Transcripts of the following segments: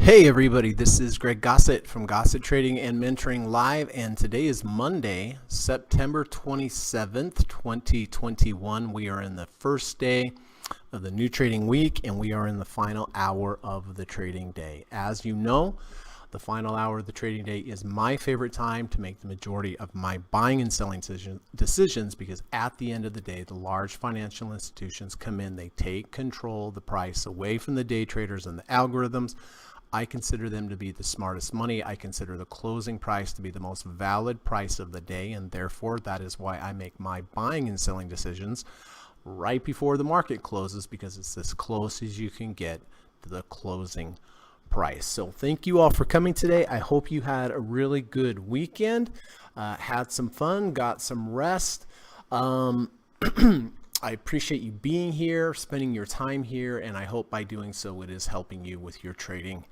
Hey everybody, this is Greg Gossett from Gossett Trading and Mentoring Live, and today is Monday, September 27th, 2021. We are in the first day of the new trading week, and we are in the final hour of the trading day. As you know, the final hour of the trading day is my favorite time to make the majority of my buying and selling decisions because at the end of the day, the large financial institutions come in, they take control of the price away from the day traders and the algorithms. I consider them to be the smartest money. I consider the closing price to be the most valid price of the day, and therefore that is why I make my buying and selling decisions right before the market closes, because it's as close as you can get to the closing price. So thank you all for coming today. I hope you had a really good weekend, had some fun, got some rest. I appreciate you being here, spending your time here, and I hope by doing so it is helping you with your trading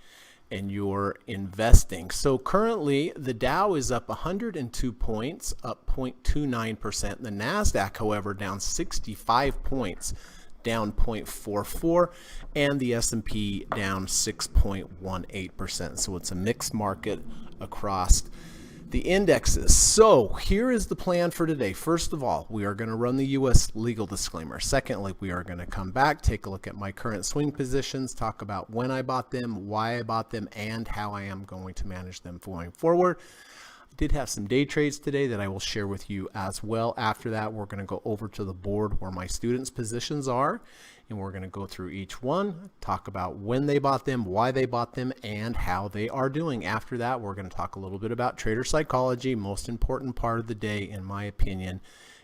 and your investing. So currently the Dow is up 102 points, up 0.29%. The NASDAQ, however, down 65 points, down 0.44%, and the S&P down 6.18%. So it's a mixed market across the indexes. So here is the plan for today. First of all, we are going to run the U.S. legal disclaimer. Secondly, we are going to come back, take a look at my current swing positions, talk about when I bought them, why I bought them, and how I am going to manage them going forward. I did have some day trades today that I will share with you as well. After that, we're going to go over to the board where my students' positions are, and we're going to go through each one, talk about when they bought them, why they bought them, and how they are doing. After that, we're going to talk a little bit about trader psychology. Most important part of the day, in my opinion,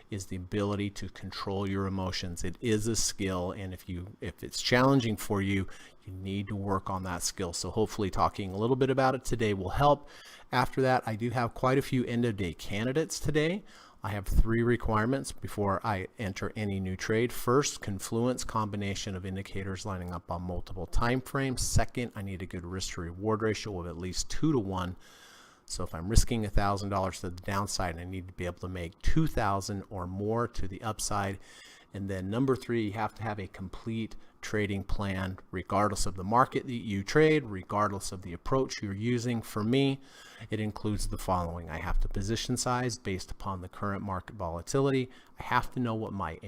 is the ability to control your emotions. It is a skill, and if it's challenging for you, you need to work on that skill. So hopefully talking a little bit about it today will help. After that, I do have quite a few end of day candidates today. I have 3 requirements before I enter any new trade. First, confluence, combination of indicators lining up on multiple time frames. Second, I need a good risk to reward ratio of at least 2 to 1. So if I'm risking $1,000 to the downside, I need to be able to make $2,000 or more to the upside. And then number 3, you have to have a complete trading plan regardless of the market that you trade, regardless of the approach you're using. For me, it includes the following. I have to position size based upon the current market volatility. I have to know what my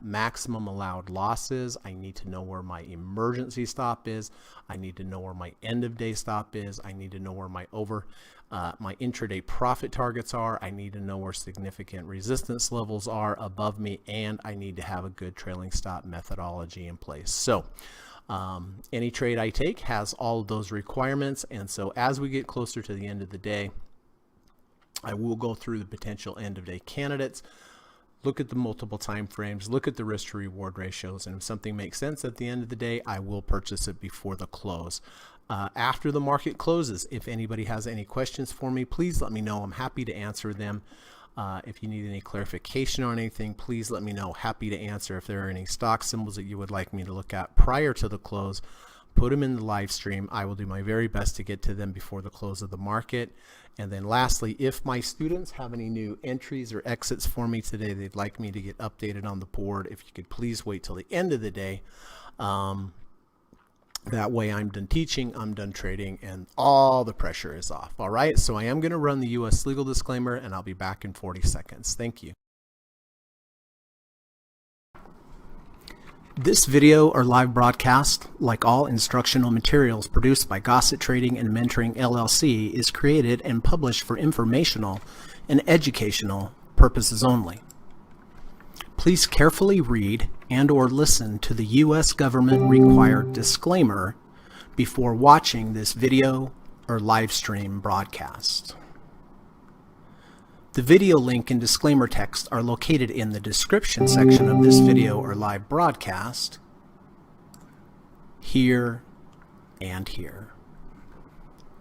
maximum allowed loss is. I need to know where my emergency stop is. I need to know where my end of day stop is. I need to know where my intraday profit targets are. I need to know where significant resistance levels are above me, and I need to have a good trailing stop methodology in place. So any trade I take has all of those requirements, and so as we get closer to the end of the day, I will go through the potential end of day candidates, look at the multiple time frames, look at the risk to reward ratios, and if something makes sense at the end of the day, I will purchase it before the close. After the market closes, if anybody has any questions for me, please let me know. I'm happy to answer them. If you need any clarification on anything, please let me know. Happy to answer. If there are any stock symbols that you would like me to look at prior to the close, put them in the live stream. I will do my very best to get to them before the close of the market. And then lastly, if my students have any new entries or exits for me today, they'd like me to get updated on the board, if you could please wait till the end of the day. That way I'm done teaching, I'm done trading, and all the pressure is off. All right, so I am going to run the U.S. legal disclaimer, and I'll be back in 40 seconds. Thank you. This video or live broadcast, like all instructional materials produced by Gossett Trading and Mentoring LLC, is created and published for informational and educational purposes only. Please carefully read and or listen to the U.S. government required disclaimer before watching this video or live stream broadcast. The video link and disclaimer text are located in the description section of this video or live broadcast, here and here.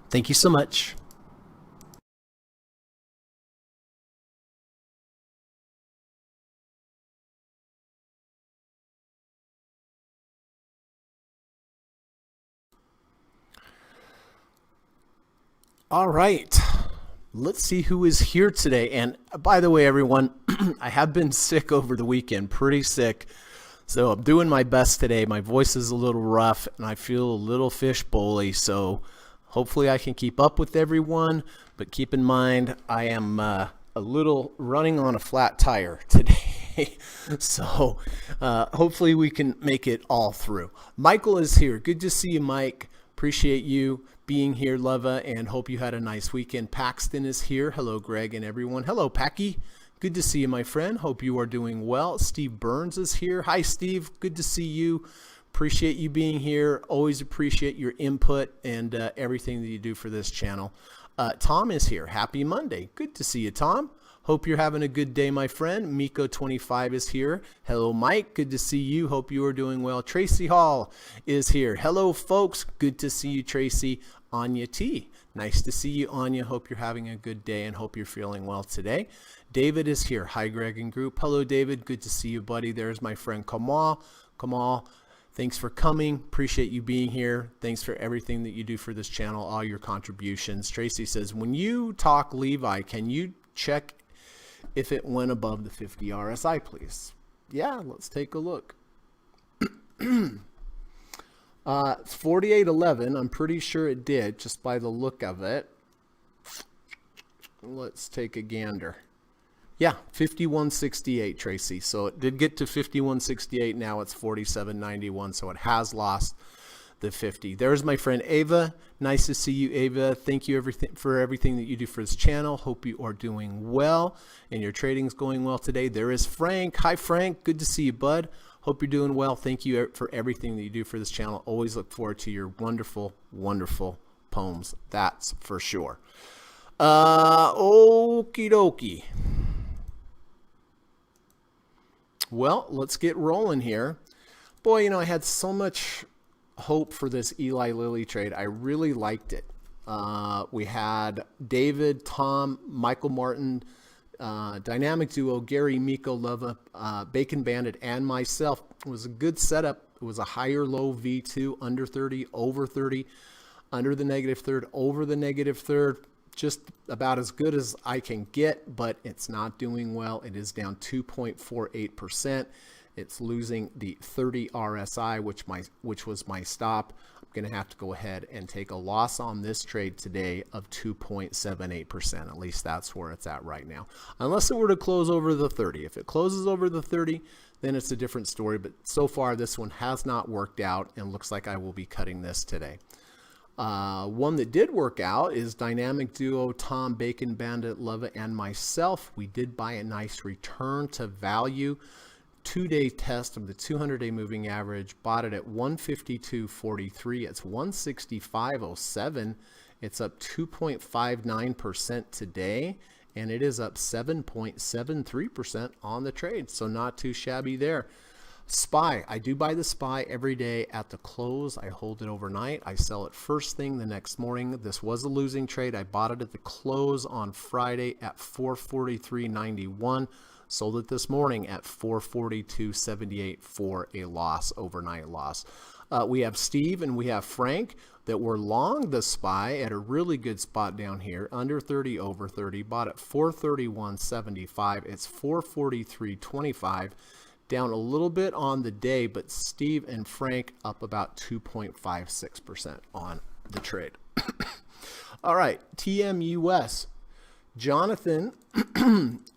Thank you so much. All right, let's see who is here today. And by the way, everyone, I have been sick over the weekend, pretty sick. So I'm doing my best today. My voice is a little rough and I feel a little fishbowly. So hopefully I can keep up with everyone. But keep in mind, I am a little running on a flat tire today. So hopefully we can make it all through. Michael is here. Good to see you, Mike. Appreciate you being here, Leva, and hope you had a nice weekend. Paxton is here. Hello, Greg and everyone. Hello, Packy. Good to see you, my friend. Hope you are doing well. Steve Burns is here. Hi, Steve. Good to see you. Appreciate you being here. Always appreciate your input and everything that you do for this channel. Tom is here. Happy Monday. Good to see you, Tom. Hope you're having a good day, my friend. Miko25 is here. Hello, Mike. Good to see you. Hope you are doing well. Tracy Hall is here. Hello, folks. Good to see you, Tracy. Anya T. Nice to see you, Anya. Hope you're having a good day and hope you're feeling well today. David is here. Hi, Greg and group. Hello, David. Good to see you, buddy. There's my friend Kamal. Kamal, thanks for coming. Appreciate you being here. Thanks for everything that you do for this channel, all your contributions. Tracy says, when you talk Levi, can you check if it went above the 50 RSI, please? Yeah, let's take a look. It's 48.11. I'm pretty sure it did just by the look of it. Let's take a gander. Yeah, 51.68, Tracy. So it did get to 51.68. Now it's 47.91. So it has lost the 50. There's my friend Ava. Nice to see you, Ava. Thank you for everything that you do for this channel. Hope you are doing well and your trading's going well today. There is Frank. Hi, Frank. Good to see you, bud. Hope you're doing well. Thank you for everything that you do for this channel. Always look forward to your wonderful, wonderful poems. That's for sure. Okie dokie. Well, let's get rolling here. Boy, you know, I had so much hope for this Eli Lilly trade. I really liked it. We had David, Tom, Michael Martin, Dynamic Duo, Gary, Miko, Leva, Bacon Bandit, and myself. It was a good setup. It was a higher low V2, under 30, over 30, under the negative third, over the negative third. Just about as good as I can get, but it's not doing well. It is down 2.48%. It's losing the 30 RSI, which was my stop. I'm going to have to go ahead and take a loss on this trade today of 2.78%. At least that's where it's at right now. Unless it were to close over the 30. If it closes over the 30, then it's a different story. But so far, this one has not worked out and looks like I will be cutting this today. One that did work out is Dynamic Duo, Tom, Bacon Bandit, Leva, and myself. We did buy a nice return to value. 2-day test of the 200-day moving average, bought it at 152.43. It's 165.07. It's up 2.59% today, and it is up 7.73% on the trade. So not too shabby there. SPY, I do buy the SPY every day at the close. I hold it overnight. I sell it first thing the next morning. This was a losing trade. I bought it at the close on Friday at 443.91. Sold it this morning at 442.78 for a loss, overnight loss. We have Steve and we have Frank that were long the SPY at a really good spot down here, under 30, over 30. Bought at 431.75. It's 443.25. Down a little bit on the day, but Steve and Frank up about 2.56% on the trade. All right, TMUS. Jonathan,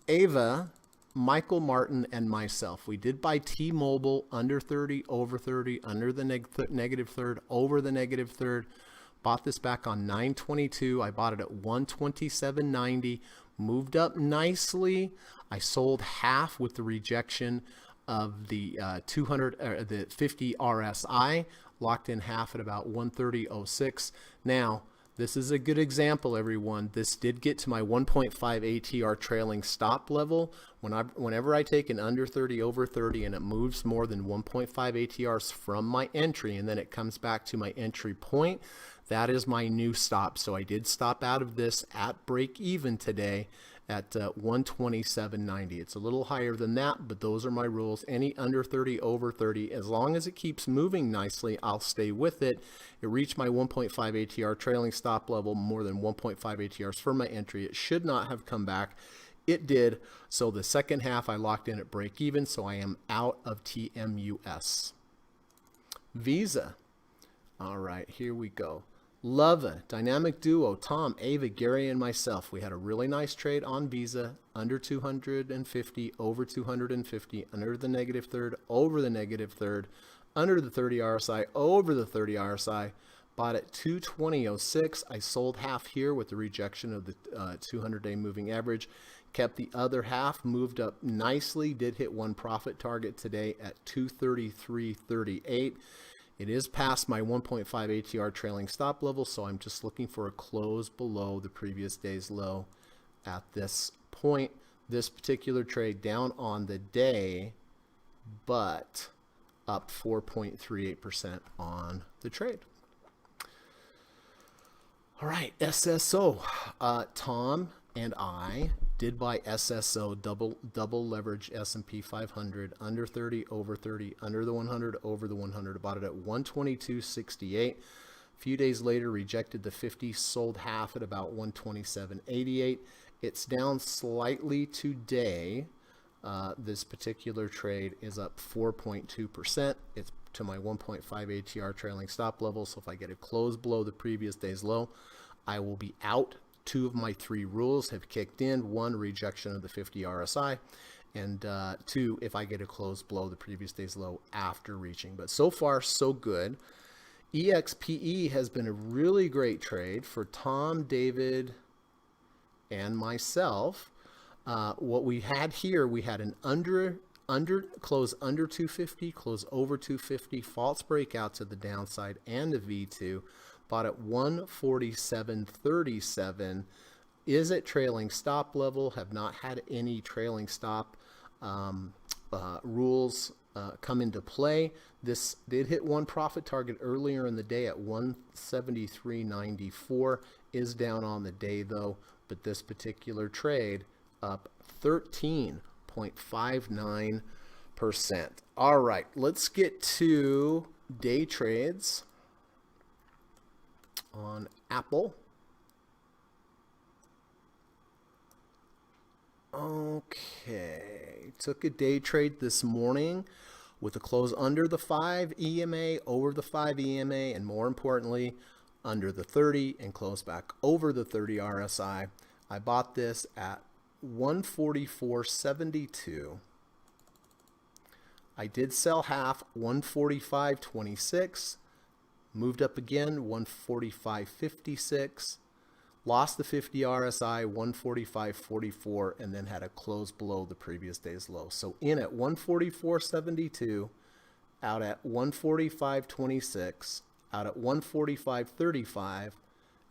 Ava, Michael Martin, and myself. We did buy T-Mobile under 30, over 30, under the negative third, over the negative third. Bought this back on 9/22. I bought it at 127.90. Moved up nicely. I sold half with the rejection of the 50 RSI, locked in half at about 130.06. Now, this is a good example, everyone. This did get to my 1.5 ATR trailing stop level. Whenever I take an under 30, over 30, and it moves more than 1.5 ATRs from my entry, and then it comes back to my entry point, that is my new stop. So I did stop out of this at break even today at 127.90. It's a little higher than that, but those are my rules. Any under 30, over 30, as long as it keeps moving nicely, I'll stay with it. It reached my 1.5 ATR trailing stop level, more than 1.5 ATRs for my entry. It should not have come back. It did. So the second half I locked in at break even, so I am out of TMUS. Visa. All right, here we go. Lova, dynamic duo, Tom, Ava, Gary, and myself. We had a really nice trade on Visa, under 250, over 250, under the negative third, over the negative third, under the 30 RSI, over the 30 RSI. Bought at 220.06. I sold half here with the rejection of the 200-day moving average. Kept the other half, moved up nicely, did hit one profit target today at 233.38. It is past my 1.5 ATR trailing stop level, so I'm just looking for a close below the previous day's low at this point. This particular trade down on the day, but up 4.38% on the trade. All right, SSO. Tom and I did buy SSO, double leverage S&P 500, under 30, over 30, under the 100, over the 100. Bought it at 122.68. A few days later, rejected the 50, sold half at about 127.88. It's down slightly today. This particular trade is up 4.2%. It's to my 1.5 ATR trailing stop level. So if I get a close below the previous day's low, I will be out. 2 of my 3 rules have kicked in. 1, rejection of the 50 RSI, and 2, if I get a close below the previous day's low after reaching. But so far, so good. EXPE has been a really great trade for Tom, David, and myself. What we had here, we had an close under 250, close over 250, false breakout to the downside, and a V2. Bought at 147.37. Is at trailing stop level. Have not had any trailing stop rules come into play. This did hit one profit target earlier in the day at 173.94. Is down on the day though, but this particular trade up 13.59%. All right, let's get to day trades on Apple. Okay, took a day trade this morning with a close under the 5 EMA, over the 5 EMA, and more importantly, under the 30 and close back over the 30 RSI. I bought this at 144.72. I did sell half, 145.26. Moved up again, 145.56. Lost the 50 RSI, 145.44, and then had a close below the previous day's low. So in at 144.72, out at 145.26, out at 145.35,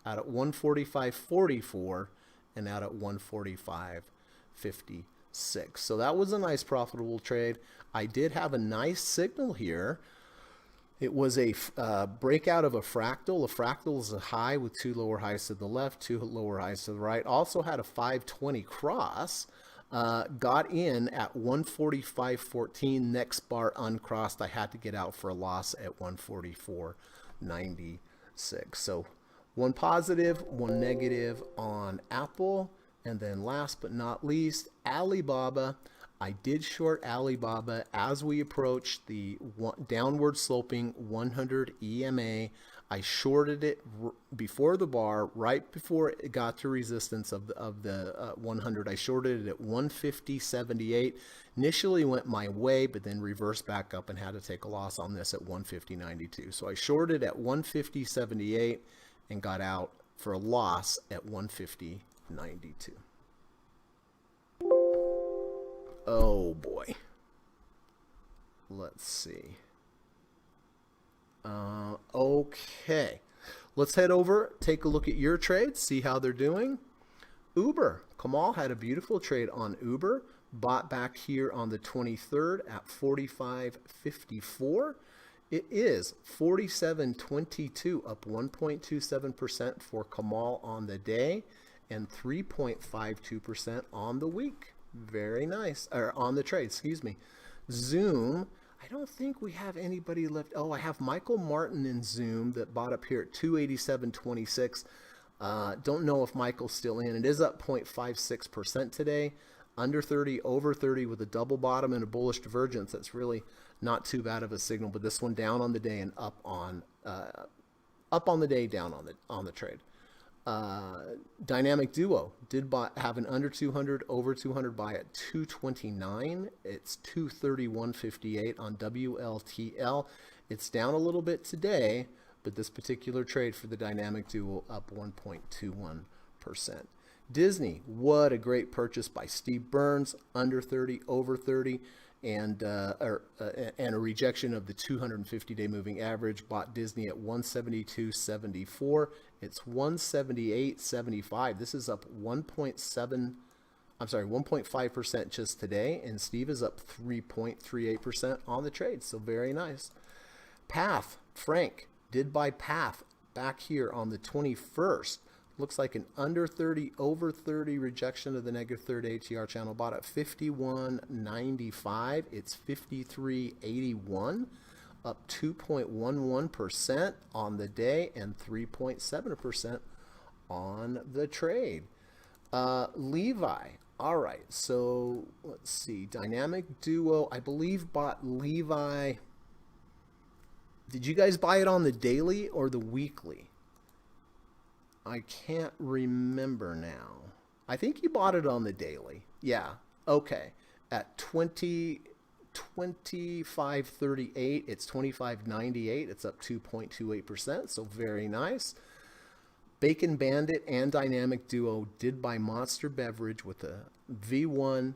out at 145.44, and out at 145.56. So that was a nice profitable trade. I did have a nice signal here. It was a breakout of a fractal. A fractal is a high with 2 lower highs to the left, 2 lower highs to the right. Also had a 520 cross. Got in at 145.14. Next bar uncrossed. I had to get out for a loss at 144.96. So 1 positive, 1 negative on Apple. And then last but not least, Alibaba. I did short Alibaba as we approached the downward sloping 100 EMA. I shorted it before the bar, right before it got to resistance of the 100. I shorted it at 150.78. Initially went my way, but then reversed back up and had to take a loss on this at 150.92. So I shorted at 150.78 and got out for a loss at 150.92. Oh boy. Let's see. Okay. Let's head over, take a look at your trades, see how they're doing. Uber. Kamal had a beautiful trade on Uber. Bought back here on the 23rd at 45.54. It is 47.22, up 1.27% for Kamal on the day and 3.52% on the week. Very nice. Or on the trade, excuse me. Zoom, I don't think we have anybody left. Oh, I have Michael Martin in Zoom that bought up here at 287.26. Don't know if Michael's still in. It is up 0.56% today. Under 30, over 30 with a double bottom and a bullish divergence. That's really not too bad of a signal. But this one down on the day and up on the day, down on the trade. Dynamic Duo did have an under 200, over 200 buy at 229. It's 231.58 on WLTL. It's down a little bit today, but this particular trade for the Dynamic Duo up 1.21%. Disney, what a great purchase by Steve Burns, under 30, over 30, and a rejection of the 250-day moving average. Bought Disney at 172.74. It's 178.75. This is up 1.5% just today, and Steve is up 3.38% on the trade. So very nice. Path, Frank did buy Path back here on the 21st. Looks like an under 30, over 30 rejection of the negative third ATR channel. Bought at 51.95. It's 53.81, up 2.11% on the day and 3.7% on the trade. Levi. All right, so let's see. Dynamic Duo, I believe, bought Levi. Did you guys buy it on the daily or the weekly? I can't remember now. I think you bought it on the daily. Yeah. Okay. At 25.38, it's 25.98. It's up 2.28%. So very nice. Bacon Bandit and Dynamic Duo did buy Monster Beverage with a V1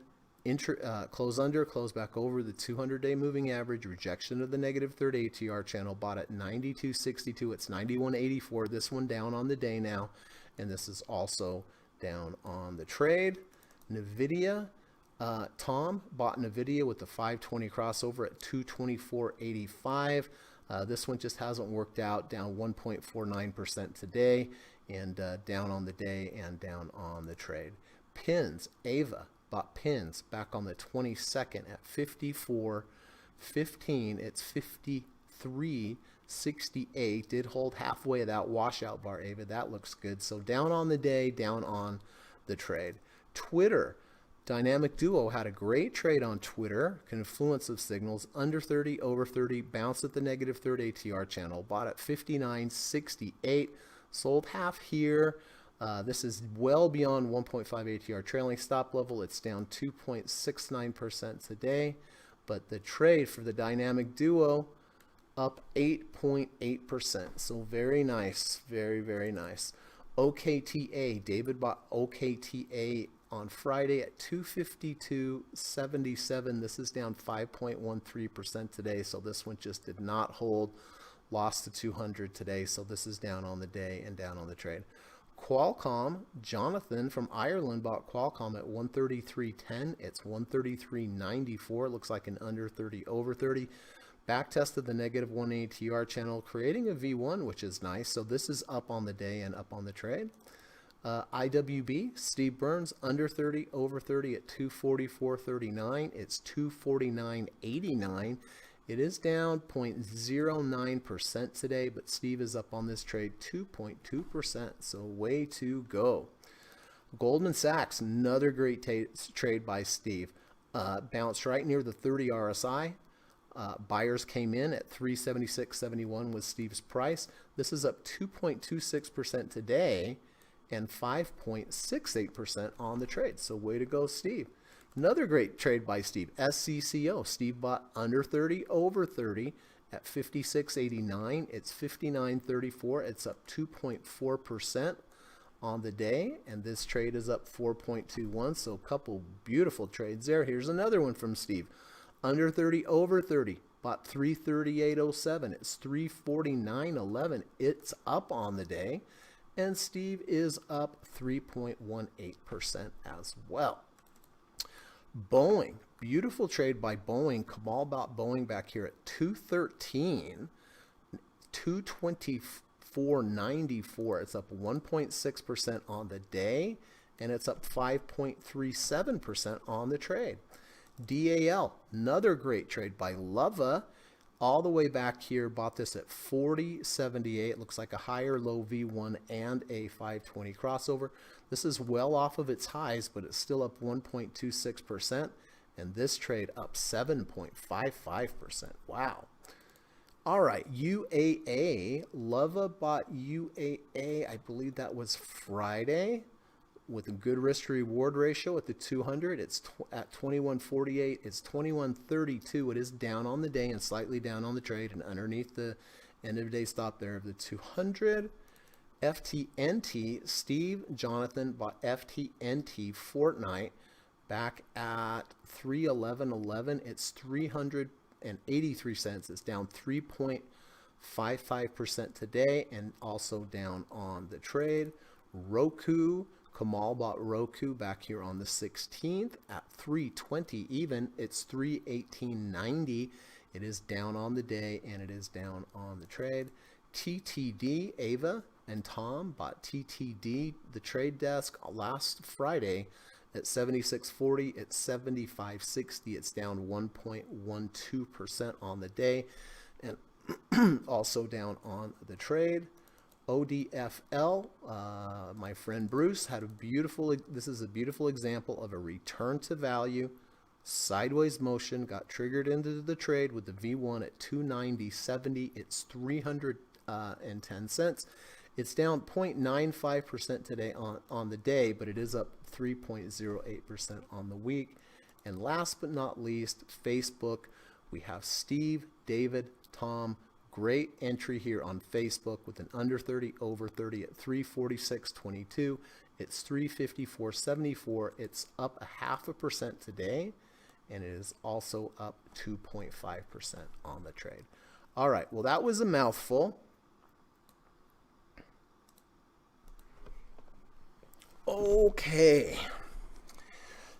close under, close back over the 200-day moving average, rejection of the negative third ATR channel. Bought at 92.62. It's 91.84. This one down on the day now, and this is also down on the trade. Nvidia, Tom bought Nvidia with the 520 crossover at 224.85. This one just hasn't worked out, down 1.49% today, and down on the day and down on the trade. Pins, Ava bought Pins back on the 22nd at 54.15. It's 53.68. Did hold halfway of that washout bar, Ava. That looks good. So down on the day, down on the trade. Twitter, Dynamic Duo had a great trade on Twitter. Confluence of signals, under 30, over 30, bounced at the negative third ATR channel. Bought at 59.68. Sold half here. This is well beyond 1.5 ATR trailing stop level. It's down 2.69% today, but the trade for the Dynamic Duo up 8.8%. So very nice, very, very nice. OKTA, David bought OKTA on Friday at 252.77. This is down 5.13% today, so this one just did not hold. Lost to 200 today, so this is down on the day and down on the trade. Qualcomm, Jonathan from Ireland bought Qualcomm at 133.10. It's 133.94. Looks like an under 30, over 30. Back tested the negative 1 ATR channel, creating a V1, which is nice. So this is up on the day and up on the trade. IWB, Steve Burns, under 30, over 30 at 244.39. It's 249.89. It is down 0.09% today, but Steve is up on this trade 2.2%, so way to go. Goldman Sachs, another great trade by Steve. Bounced right near the 30 RSI. Buyers came in at 376.71 was Steve's price. This is up 2.26% today and 5.68% on the trade, so way to go, Steve. Another great trade by Steve, SCCO. Steve bought under 30, over 30 at 56.89. It's 59.34. It's up 2.4% on the day, and this trade is up 4.21. So a couple beautiful trades there. Here's another one from Steve. Under 30, over 30. Bought 338.07. It's 349.11. It's up on the day, and Steve is up 3.18% as well. Boeing, beautiful trade by Boeing. Kamal bought Boeing back here at 213, 224.94. It's up 1.6% on the day, and it's up 5.37% on the trade. DAL, another great trade by Lova. all the way back here, bought this at 40.78. Looks like a higher low V1 and a 520 crossover. This is well off of its highs, but it's still up 1.26%. And this trade up 7.55%. Wow. All right, UAA. Lova bought UAA. I believe that was Friday with a good risk to reward ratio at the 200. It's at 21.48. It's 21.32. It is down on the day and slightly down on the trade and underneath the end of day stop there of the 200. FTNT. Steve Jonathan bought FTNT Fortnite back at 311.11. It's 383 cents. It's down 3.55% today and also down on the trade. Roku. Kamal bought Roku back here on the 16th at 320 even. It's 318.90. It is down on the day and it is down on the trade. TTD. Ava and Tom bought TTD, the trade desk, last Friday at 76.40. It's 75.60. It's down 1.12% on the day and also down on the trade. ODFL, my friend Bruce had this is a beautiful example of a return to value, sideways motion, got triggered into the trade with the V1 at 290.70. It's 310 cents. It's down 0.95% today on the day, but it is up 3.08% on the week. And last but not least, Facebook. We have Steve, David, Tom. Great entry here on Facebook with an under 30, over 30 at 346.22. It's 354.74. It's up 0.5% today, and it is also up 2.5% on the trade. All right, well, that was a mouthful. Okay.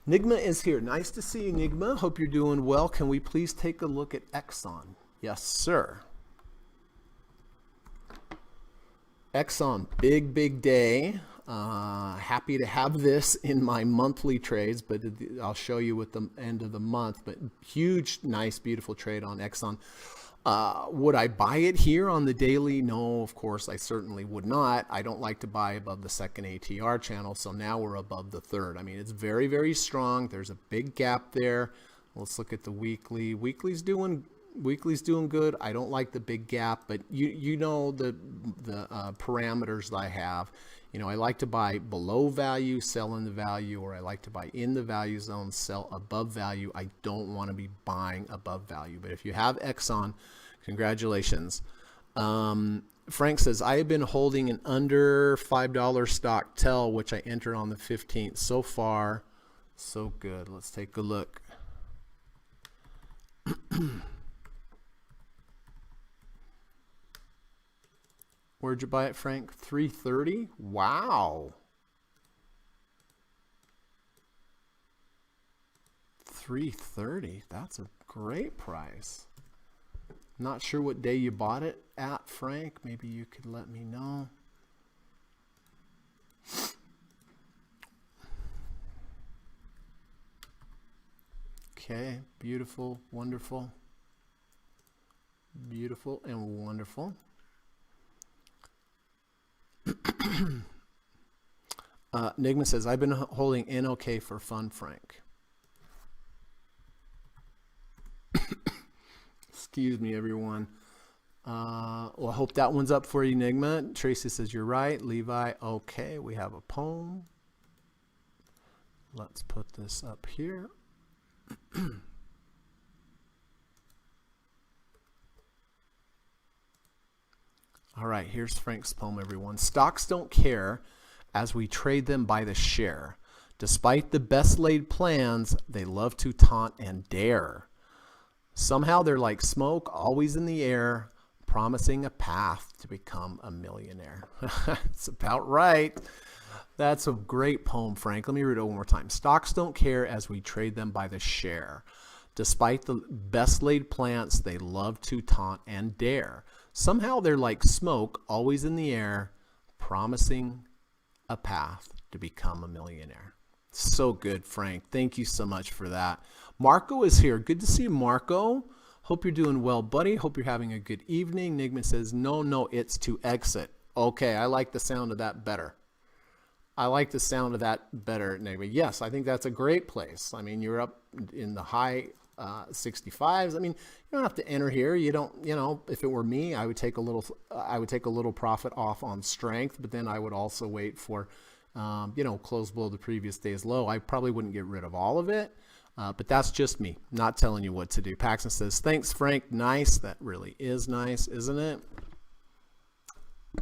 Nigma is here. Nice to see you, Nigma. Hope you're doing well. Can we please take a look at Exxon? Yes, sir. Exxon, big day. Happy to have this in my monthly trades, but I'll show you at the end of the month. But huge, nice, beautiful trade on Exxon. Would I buy it here on the daily? No, of course, I certainly would not. I don't like to buy above the second ATR channel, so now we're above the third. I mean, it's very, very strong. There's a big gap there. Let's look at the weekly. Weekly's doing good. I don't like the big gap, but you know the parameters that I have. You know, I like to buy below value, sell in the value, or I like to buy in the value zone, sell above value. I don't want to be buying above value. But if you have Exxon, congratulations. Frank says, I have been holding an under $5 stock TEL, which I entered on the 15th. So far, so good. Let's take a look. Where'd you buy it, Frank? 330? Wow. 330. That's a great price. Not sure what day you bought it at, Frank. Maybe you could let me know. Okay, beautiful, wonderful. Beautiful and wonderful. Nigma says, I've been holding NOK for fun, Frank. Excuse me, everyone. Well, I hope that one's up for you, Nigma. Tracy says, you're right. Levi, okay, we have a poem. Let's put this up here. All right, here's Frank's poem, everyone. Stocks don't care as we trade them by the share. Despite the best laid plans, they love to taunt and dare. Somehow they're like smoke, always in the air, promising a path to become a millionaire. It's about right. That's a great poem, Frank. Let me read it one more time. Stocks don't care as we trade them by the share. Despite the best laid plans, they love to taunt and dare. Somehow they're like smoke, always in the air, promising a path to become a millionaire. So good, Frank. Thank you so much for that. Marco is here. Good to see you, Marco. Hope you're doing well, buddy. Hope you're having a good evening. Nigman says, no, it's to exit. Okay, I like the sound of that better. Nigman. Yes, I think that's a great place. I mean, you're up in the high 65s. I mean, you don't have to enter here. You don't, if it were me, I would take a little profit off on strength, but then I would also wait for, close below the previous day's low. I probably wouldn't get rid of all of it. But that's just me, not telling you what to do. Paxton says, thanks, Frank. Nice. That really is nice, isn't it?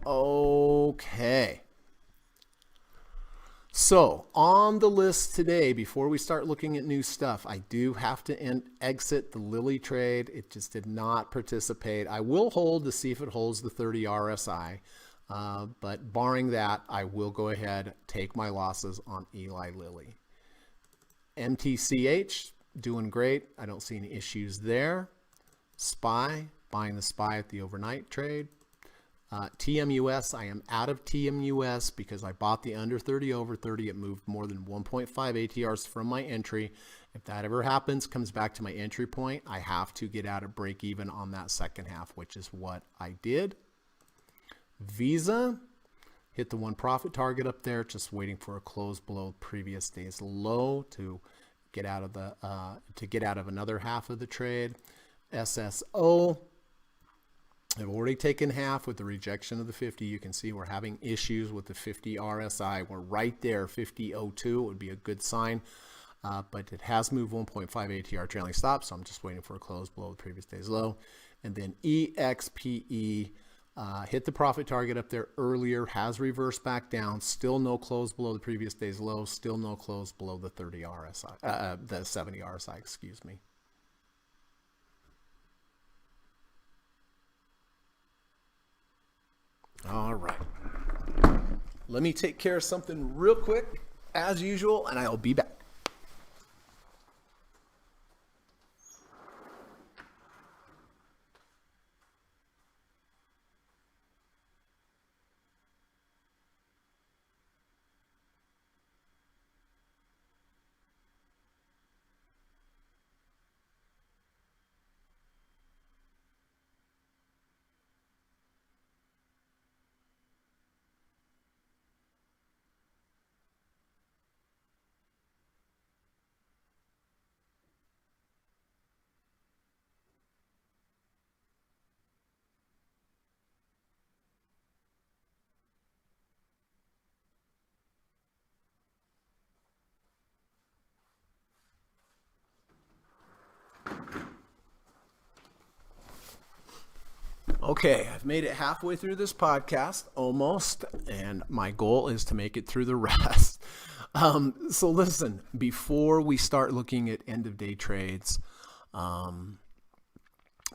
Okay. So on the list today, before we start looking at new stuff, I do have to exit the Lilly trade. It just did not participate. I will hold to see if it holds the 30 RSI. But barring that, I will go ahead, take my losses on Eli Lilly. MTCH, doing great. I don't see any issues there. SPY, buying the SPY at the overnight trade. TMUS, I am out of TMUS because I bought the under 30 over 30. It moved more than 1.5 ATRs from my entry. If that ever happens, comes back to my entry point, I have to get out of break even on that second half, which is what I did. Visa, hit the one profit target up there, just waiting for a close below previous day's low to get out of another half of the trade. SSO, I've already taken half with the rejection of the 50. You can see we're having issues with the 50 RSI. We're right there, 50.02 would be a good sign, but it has moved 1.5 ATR trailing stop, so I'm just waiting for a close below the previous day's low. And then EXPE, hit the profit target up there earlier, has reversed back down, still no close below the previous day's low, still no close below the 30 RSI, the 70 RSI, excuse me. All right. Let me take care of something real quick, as usual, and I'll be back. Okay, I've made it halfway through this podcast, almost, and my goal is to make it through the rest. So listen, before we start looking at end-of-day trades,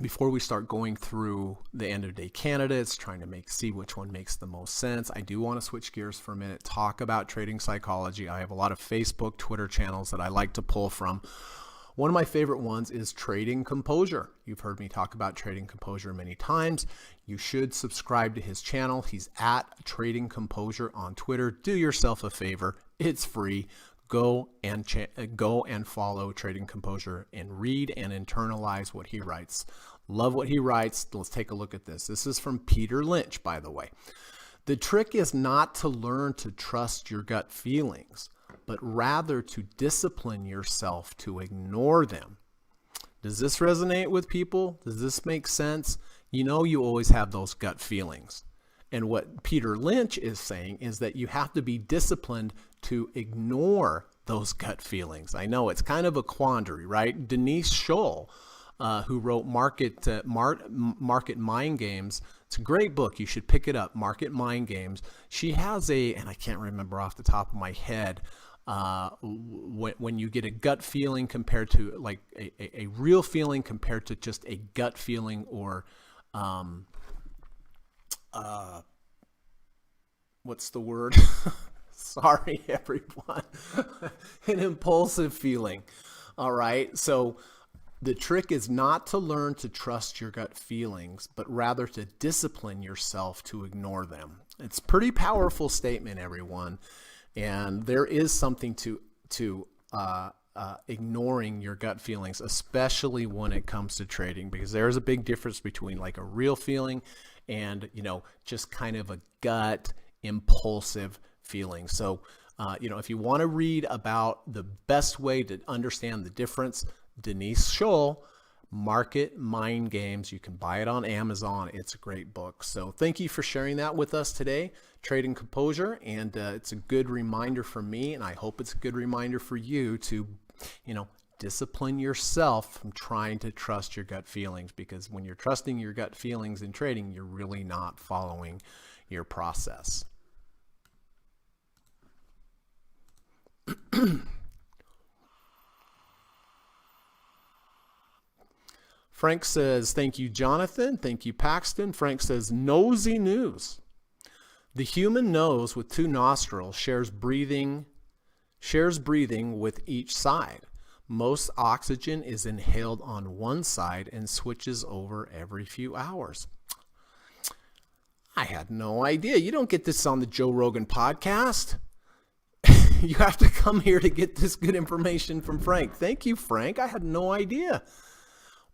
before we start going through the end-of-day candidates, trying to see which one makes the most sense, I do want to switch gears for a minute, talk about trading psychology. I have a lot of Facebook, Twitter channels that I like to pull from. One of my favorite ones is Trading Composure. You've heard me talk about Trading Composure many times. You should subscribe to his channel. He's at Trading Composure on Twitter. Do yourself a favor. It's free. Go and follow Trading Composure and read and internalize what he writes. Love what he writes. Let's take a look at this. This is from Peter Lynch, by the way. The trick is not to learn to trust your gut feelings, but rather to discipline yourself to ignore them. Does this resonate with people? Does this make sense? You know, you always have those gut feelings. And what Peter Lynch is saying is that you have to be disciplined to ignore those gut feelings. I know it's kind of a quandary, right? Denise Scholl, who wrote Market Mind Games. It's a great book. You should pick it up, Market Mind Games. She has and I can't remember off the top of my head, when you get a gut feeling compared to like a real feeling compared to just a gut feeling, or what's the word? Sorry, everyone. An impulsive feeling. All right. So the trick is not to learn to trust your gut feelings, but rather to discipline yourself to ignore them. It's a pretty powerful statement, everyone. And there is something to ignoring your gut feelings, especially when it comes to trading, because there's a big difference between like a real feeling and, just kind of a gut impulsive feeling. So, if you want to read about the best way to understand the difference, Denise Scholl, Market Mind Games. You can buy it on Amazon. It's a great book. So thank you for sharing that with us today, Trading Composure. And it's a good reminder for me, and I hope it's a good reminder for you to, discipline yourself from trying to trust your gut feelings, because when you're trusting your gut feelings in trading, you're really not following your process. Frank says, thank you, Jonathan. Thank you, Paxton. Frank says, nosy news. The human nose with 2 nostrils shares breathing with each side. Most oxygen is inhaled on one side and switches over every few hours. I had no idea. You don't get this on the Joe Rogan podcast. You have to come here to get this good information from Frank. Thank you, Frank. I had no idea.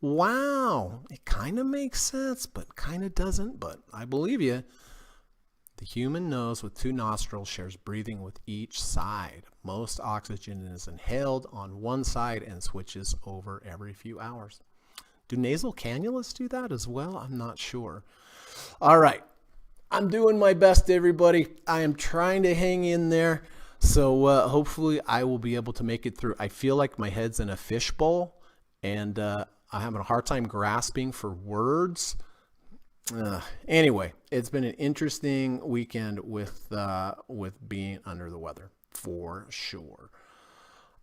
Wow. It kind of makes sense, but kind of doesn't. But I believe you. The human nose with 2 nostrils shares breathing with each side. Most oxygen is inhaled on one side and switches over every few hours. Do nasal cannulas do that as well? I'm not sure. All right. I'm doing my best, everybody. I am trying to hang in there. So hopefully I will be able to make it through. I feel like my head's in a fishbowl, and I'm having a hard time grasping for words. Anyway, it's been an interesting weekend with being under the weather for sure.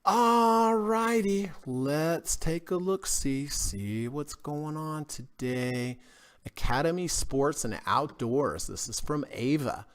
All righty, let's take a look, see what's going on today. Academy Sports and Outdoors. This is from Ava.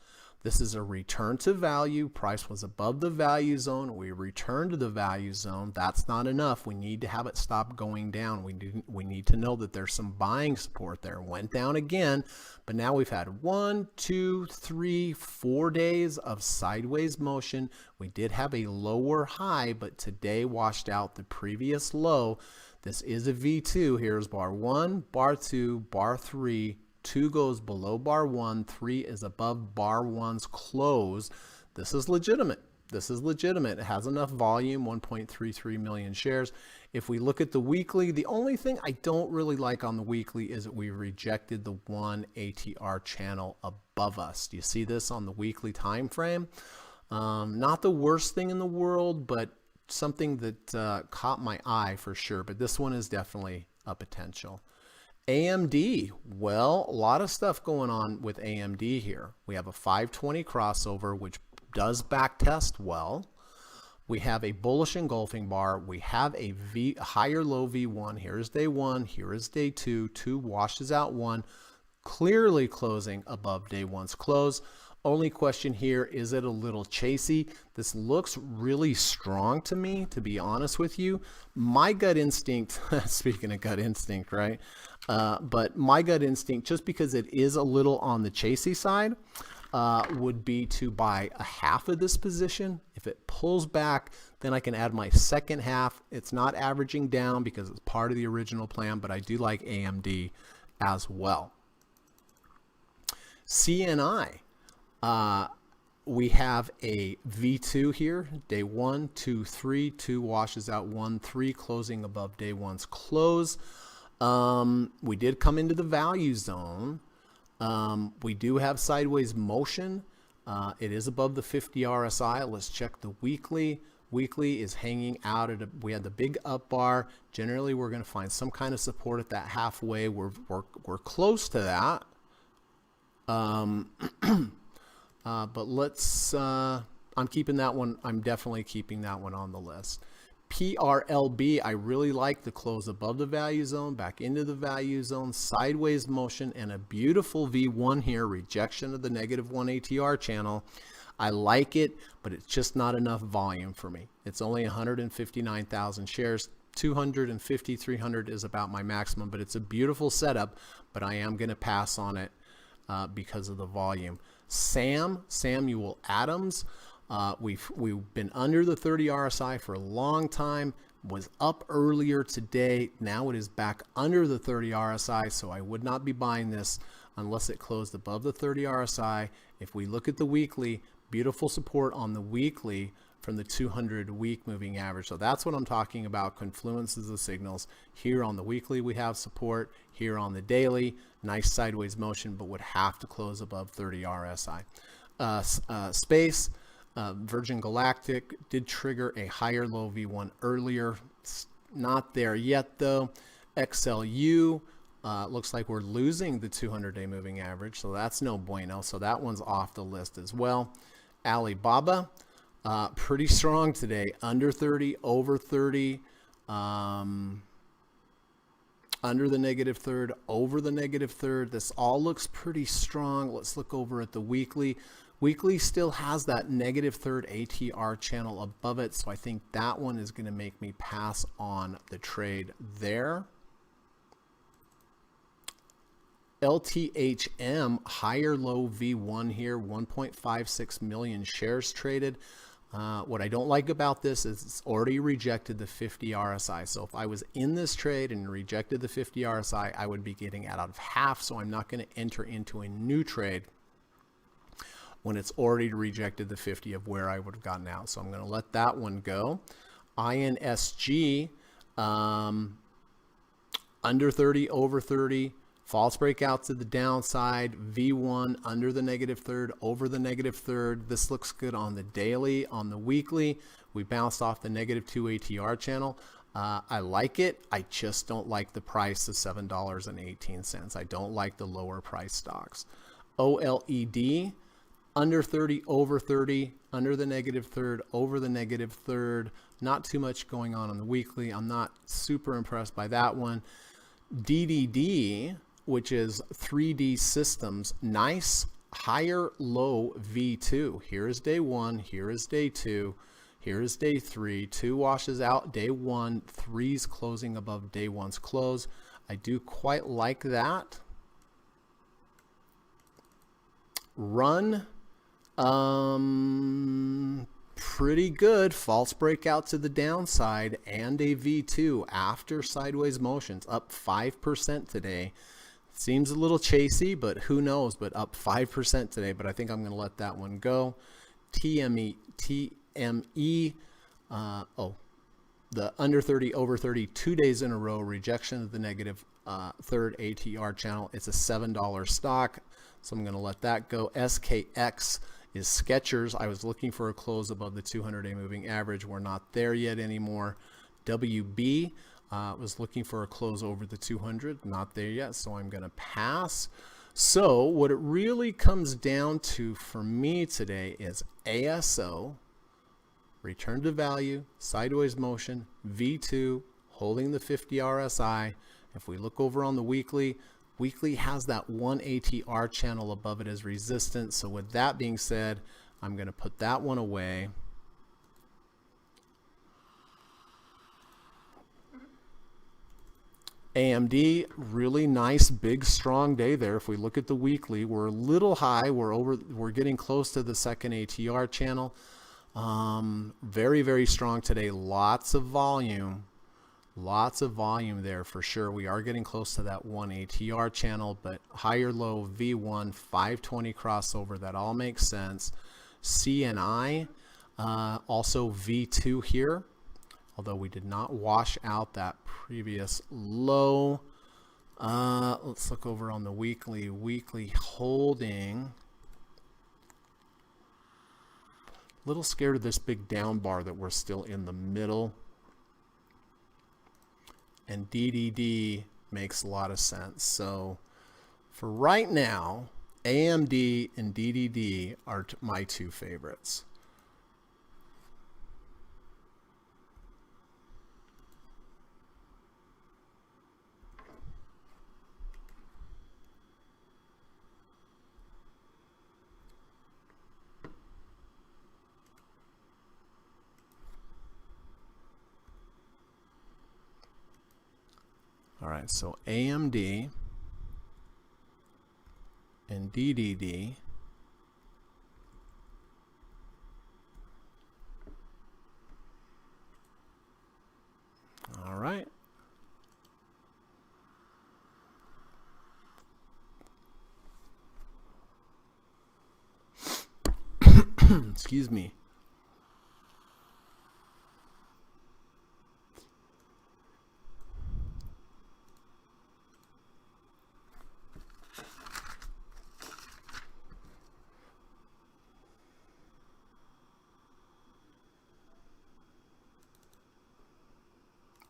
This is a return to value. Price was above the value zone. We returned to the value zone. That's not enough. We need to have it stop going down. We need to know that there's some buying support there. Went down again, but now we've had 1, 2, 3, 4 days of sideways motion. We did have a lower high, but today washed out the previous low. This is a V2. Here's bar 1, bar 2, bar 3. 2 goes below bar 1, 3 is above bar 1's close. This is legitimate. It has enough volume, 1.33 million shares. If we look at the weekly, the only thing I don't really like on the weekly is that we rejected the 1 ATR channel above us. Do you see this on the weekly time frame? Not the worst thing in the world, but something that caught my eye for sure. But this one is definitely a potential. AMD, well, a lot of stuff going on with AMD here. We have a 520 crossover, which does back test well. We have a bullish engulfing bar. We have a higher low V1. Here's day 1. Here is day 2. 2 washes out 1, clearly closing above day 1's close. Only question here, is it a little chasey? This looks really strong to me, to be honest with you. My gut instinct, speaking of gut instinct, right? But my gut instinct, just because it is a little on the chasey side, would be to buy a half of this position. If it pulls back, then I can add my second half. It's not averaging down because it's part of the original plan, but I do like AMD as well. CNI. We have a V2 here, day 1, 2, 3, 2 washes out 1, 3 closing above day 1's close. We did come into the value zone. We do have sideways motion. It is above the 50 RSI. Let's check the weekly. Weekly is hanging out at we had the big up bar. Generally, we're going to find some kind of support at that halfway. We're close to that. But let's, I'm keeping that one. I'm definitely keeping that one on the list. PRLB, I really like the close above the value zone, back into the value zone, sideways motion, and a beautiful V1 here, rejection of the -1 ATR channel. I like it, but it's just not enough volume for me. It's only 159,000 shares. 250, 300 is about my maximum, but it's a beautiful setup, but I am going to pass on it because of the volume. Samuel Adams, We've been under the 30 RSI for a long time, was up earlier today. Now it is back under the 30 RSI, so I would not be buying this unless it closed above the 30 RSI. If we look at the weekly, beautiful support on the weekly from the 200 week moving average. So that's what I'm talking about, confluences of signals. Here on the weekly we have support, here on the daily, nice sideways motion, but would have to close above 30 RSI. Space, Virgin Galactic did trigger a higher low V1 earlier. It's not there yet though. XLU, looks like we're losing the 200-day moving average, so that's no bueno. So that one's off the list as well. Alibaba, pretty strong today, under 30, over 30, under the negative third, over the negative third. This all looks pretty strong. Let's look over at the weekly. Weekly still has that negative third ATR channel above it, so I think that one is going to make me pass on the trade there. LTHM, higher low V1 here, 1.56 million shares traded. What I don't like about this is it's already rejected the 50 RSI. So if I was in this trade and rejected the 50 RSI, I would be getting out of half. So I'm not going to enter into a new trade when it's already rejected the 50 of where I would have gotten out. So I'm going to let that one go. INSG, under 30, over 30. False breakout to the downside, V1 under the negative third, over the negative third. This looks good on the daily. On the weekly, we bounced off the negative 2 ATR channel. I like it. I just don't like the price of $7.18. I don't like the lower price stocks. OLED, under 30, over 30, under the negative third, over the negative third. Not too much going on the weekly. I'm not super impressed by that one. DDD, which is 3D Systems, nice higher low V2. Here is day 1, here is day 2, here is day 3. 2 washes out day 1, 3's closing above day 1's close. I do quite like that. Run, pretty good. False breakout to the downside and a V2 after sideways motions, up 5% today. Seems a little chasey, but who knows, but up 5% today. But I think I'm going to let that one go. TME, the under 30, over 30, 2 days in a row, rejection of the negative third ATR channel. It's a $7 stock, so I'm going to let that go. SKX is Skechers. I was looking for a close above the 200-day moving average. We're not there yet anymore. WB, was looking for a close over the 200. Not there yet, so I'm going to pass. So what it really comes down to for me today is ASO, return to value, sideways motion, V2, holding the 50 RSI. If we look over on the weekly, weekly has that 1 ATR channel above it as resistance. So with that being said, I'm going to put that one away. AMD, really nice, big, strong day there. If we look at the weekly, we're a little high. We're getting close to the second ATR channel. Very, very strong today. Lots of volume there for sure. We are getting close to that 1 ATR channel, but higher low V1, 520 crossover. That all makes sense. CNI, also V2 here, although we did not wash out that previous low. Let's look over on the weekly. Weekly holding. A little scared of this big down bar that we're still in the middle. And DDD makes a lot of sense. So for right now, AMD and DDD are my two favorites. All right, so AMD and DDD Excuse me.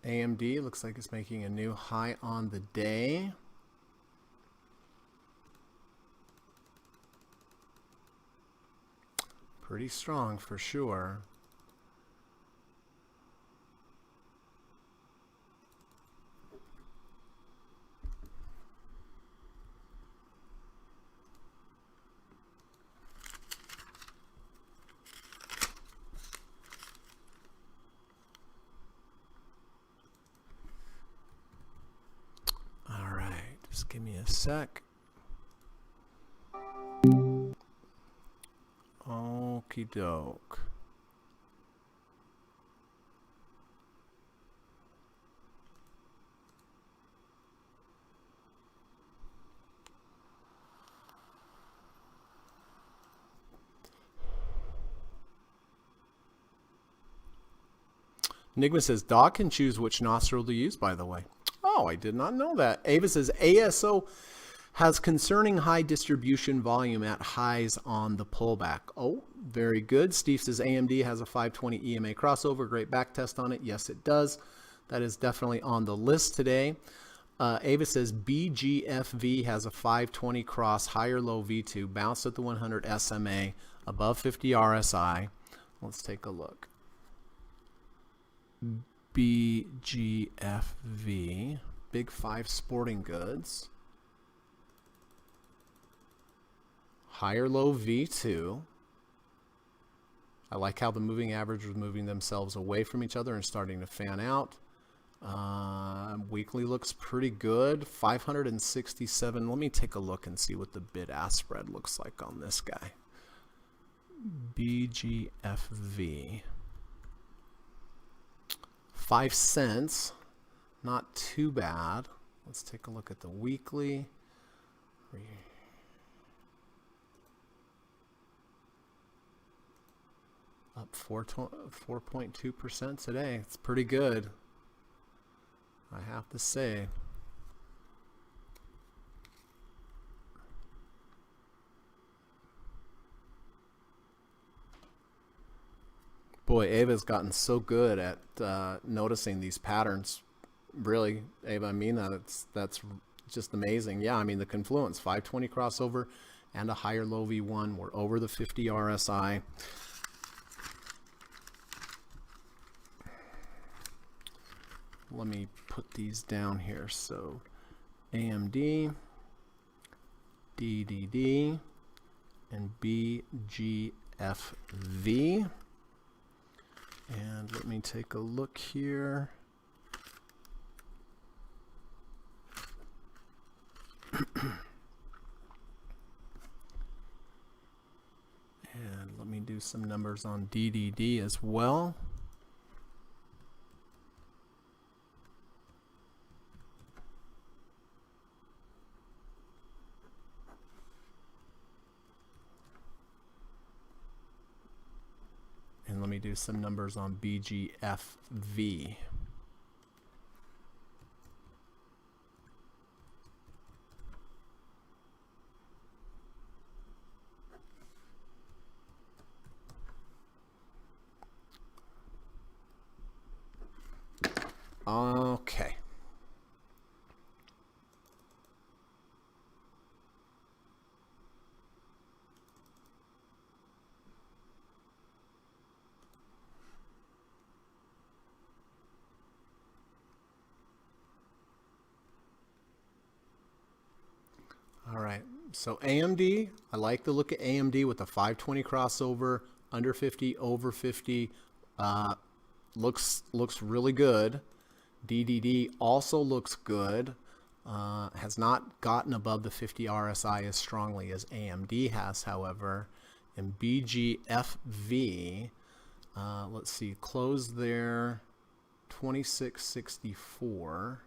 AMD looks like it's making a new high on the day. Pretty strong for sure. Just give me a sec. Okie doke. Enigma says, dog can choose which nostril to use, by the way. Oh, I did not know that. Ava says, ASO has concerning high distribution volume at highs on the pullback. Oh, very good. Steve says, AMD has a 520 EMA crossover. Great back test on it. Yes, it does. That is definitely on the list today. Ava says, BGFV has a 520 cross, higher low V2, bounced at the 100 SMA, above 50 RSI. Let's take a look. BGFV, Big 5 Sporting Goods, higher low V2. I like how the moving average was moving themselves away from each other and starting to fan out. Weekly looks pretty good, 567. Let me take a look and see what the bid-ask spread looks like on this guy. BGFV. 5 cents, not too bad. Let's take a look at the weekly. Up 4.2% today. It's pretty good, I have to say. Boy, Ava's gotten so good at noticing these patterns. Really, Ava, I mean that's just amazing. Yeah, I mean the confluence, 520 crossover and a higher low V1. We're over the 50 RSI. Let me put these down here. So AMD, DDD, and BGFV. And let me take a look here. And let me do some numbers on DDD as well. And let me do some numbers on BGFV. Okay. All right, so AMD, I like the look at AMD with the 520 crossover, under 50, over 50, looks really good. DDD also looks good, has not gotten above the 50 RSI as strongly as AMD has, however. And BGFV, let's see, closed there, 2664.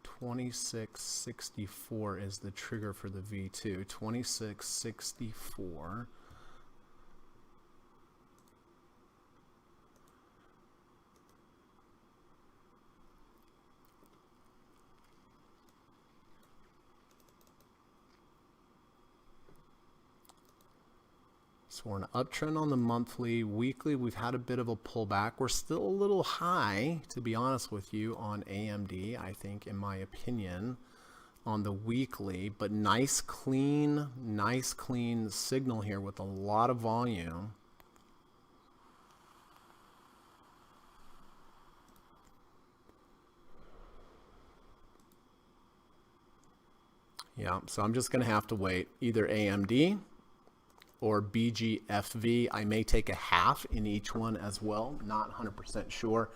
2664 is the trigger for the V2. 2664. So we're in an uptrend on the monthly. Weekly, we've had a bit of a pullback. We're still a little high, to be honest with you, on AMD, I think, in my opinion, on the weekly. But nice clean signal here with a lot of volume. Yeah, so I'm just going to have to wait. Either AMD or BGFV. I may take a half in each one as well. Not 100% sure.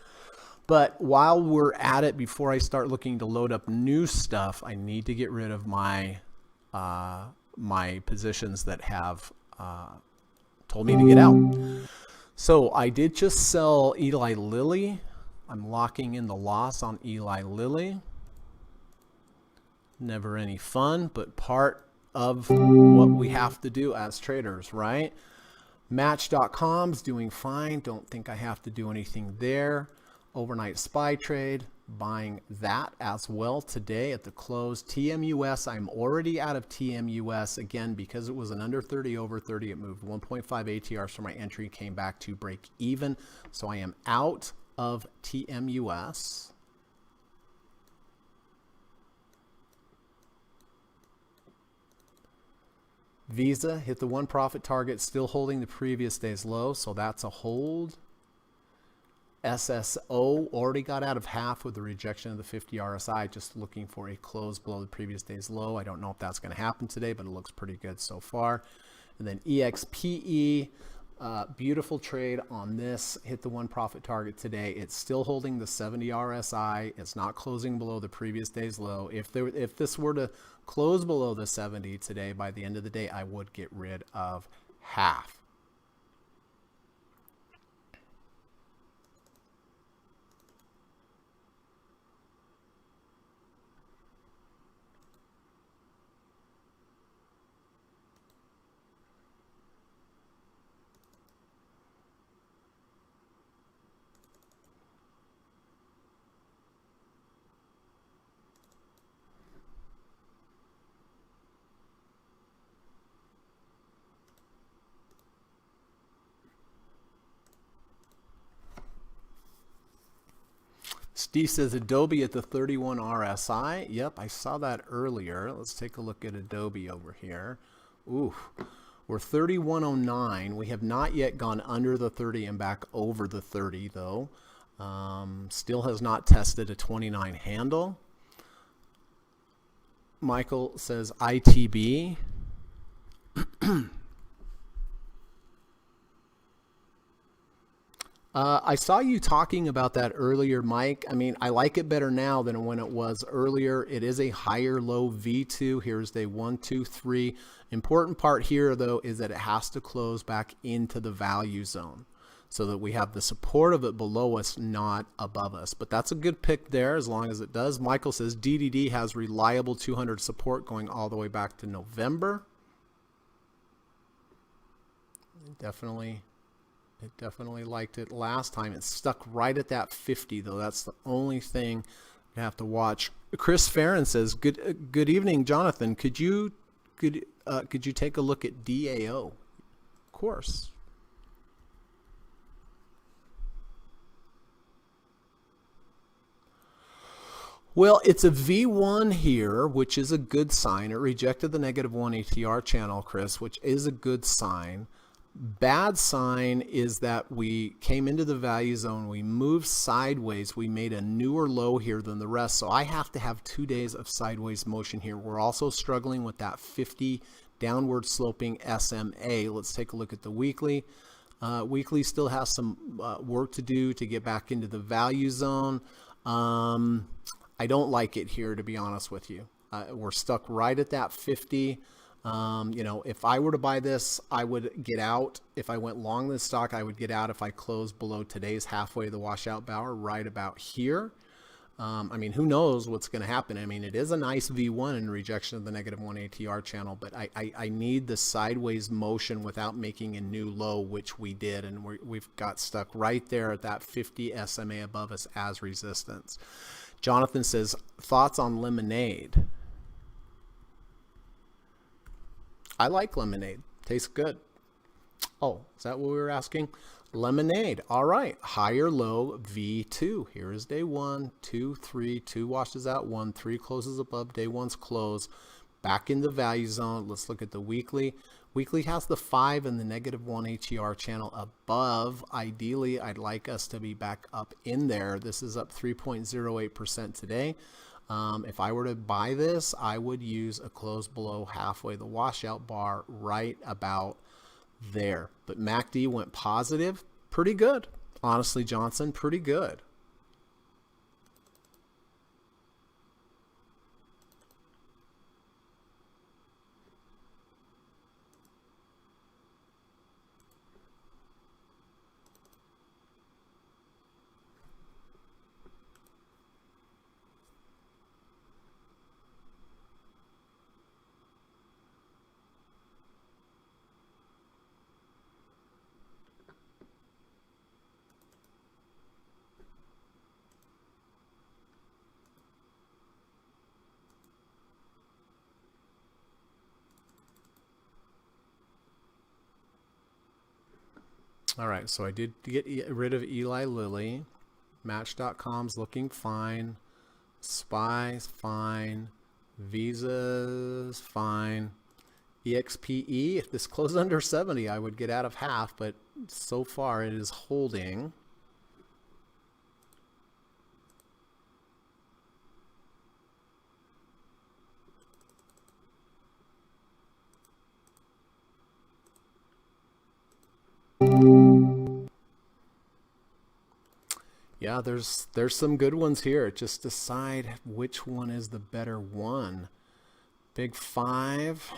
But while we're at it, before I start looking to load up new stuff, I need to get rid of my my positions that have told me to get out. So I did just sell Eli Lilly. I'm locking in the loss on Eli Lilly. Never any fun, but part of what we have to do as traders, right? Match.com's doing fine. Don't think I have to do anything there. Overnight SPY trade, buying that as well today at the close. TMUS, I'm already out of TMUS again because it was an under 30, over 30. It moved 1.5 ATRs for my entry, came back to break even. So I am out of TMUS. Visa hit the one profit target, still holding the previous day's low, so that's a hold. SSO already got out of half with the rejection of the 50 RSI, just looking for a close below the previous day's low. I don't know if that's going to happen today, but it looks pretty good so far. And then EXPE, beautiful trade on this, hit the one profit target today. It's still holding the 70 RSI. It's not closing below the previous day's low. If this were to close below the 70 today, by the end of the day, I would get rid of half. Steve says Adobe at the 31 RSI. Yep, I saw that earlier. Let's take a look at Adobe over here. Ooh, we're 3109. We have not yet gone under the 30 and back over the 30 though. Still has not tested a 29 handle. Michael says ITB. I saw you talking about that earlier, Mike. I mean, I like it better now than when it was earlier. It is a higher low V2. Here's day 1, 2, 3. Important part here, though, is that it has to close back into the value zone so that we have the support of it below us, not above us. But that's a good pick there as long as it does. Michael says DDD has reliable 200 support going all the way back to November. It definitely liked it last time. It's stuck right at that 50 though. That's the only thing you have to watch. Chris Farron says, "Good evening, Jonathan. Could you take a look at DAO?" Of course. Well, it's a V1 here, which is a good sign. It rejected the -1 ATR channel, Chris, which is a good sign. Bad sign is that we came into the value zone, we moved sideways, we made a newer low here than the rest. So I have to have 2 days of sideways motion here. We're also struggling with that 50 downward sloping SMA. Let's take a look at the weekly. Weekly still has some work to do to get back into the value zone. I don't like it here, to be honest with you. We're stuck right at that 50. If I were to buy this, I would get out. If I went long this stock, I would get out if I closed below today's halfway of the washout bower, right about here. I mean, who knows what's going to happen? I mean, it is a nice V1 in rejection of the -1 ATR channel, but I need the sideways motion without making a new low, which we did, and we've got stuck right there at that 50 SMA above us as resistance. Jonathan says, thoughts on lemonade? I like lemonade. Tastes good. Oh, is that what we were asking? Lemonade. All right. Higher low V2. Here is day 1, 2, 3. 2 washes out 1. 3 closes above day 1's close. Back in the value zone. Let's look at the weekly. Weekly has the 5 and the -1 HER channel above. Ideally, I'd like us to be back up in there. This is up 3.08% today. If I were to buy this, I would use a close below halfway the washout bar right about there. But MACD went positive. Pretty good. Honestly, Johnson, pretty good. All right, so I did get rid of Eli Lilly. Match.com's looking fine. SPY's fine. Visa's fine. EXPE, if this closed under 70, I would get out of half, but so far it is holding. Yeah, there's some good ones here. Just decide which one is the better one. Big 5.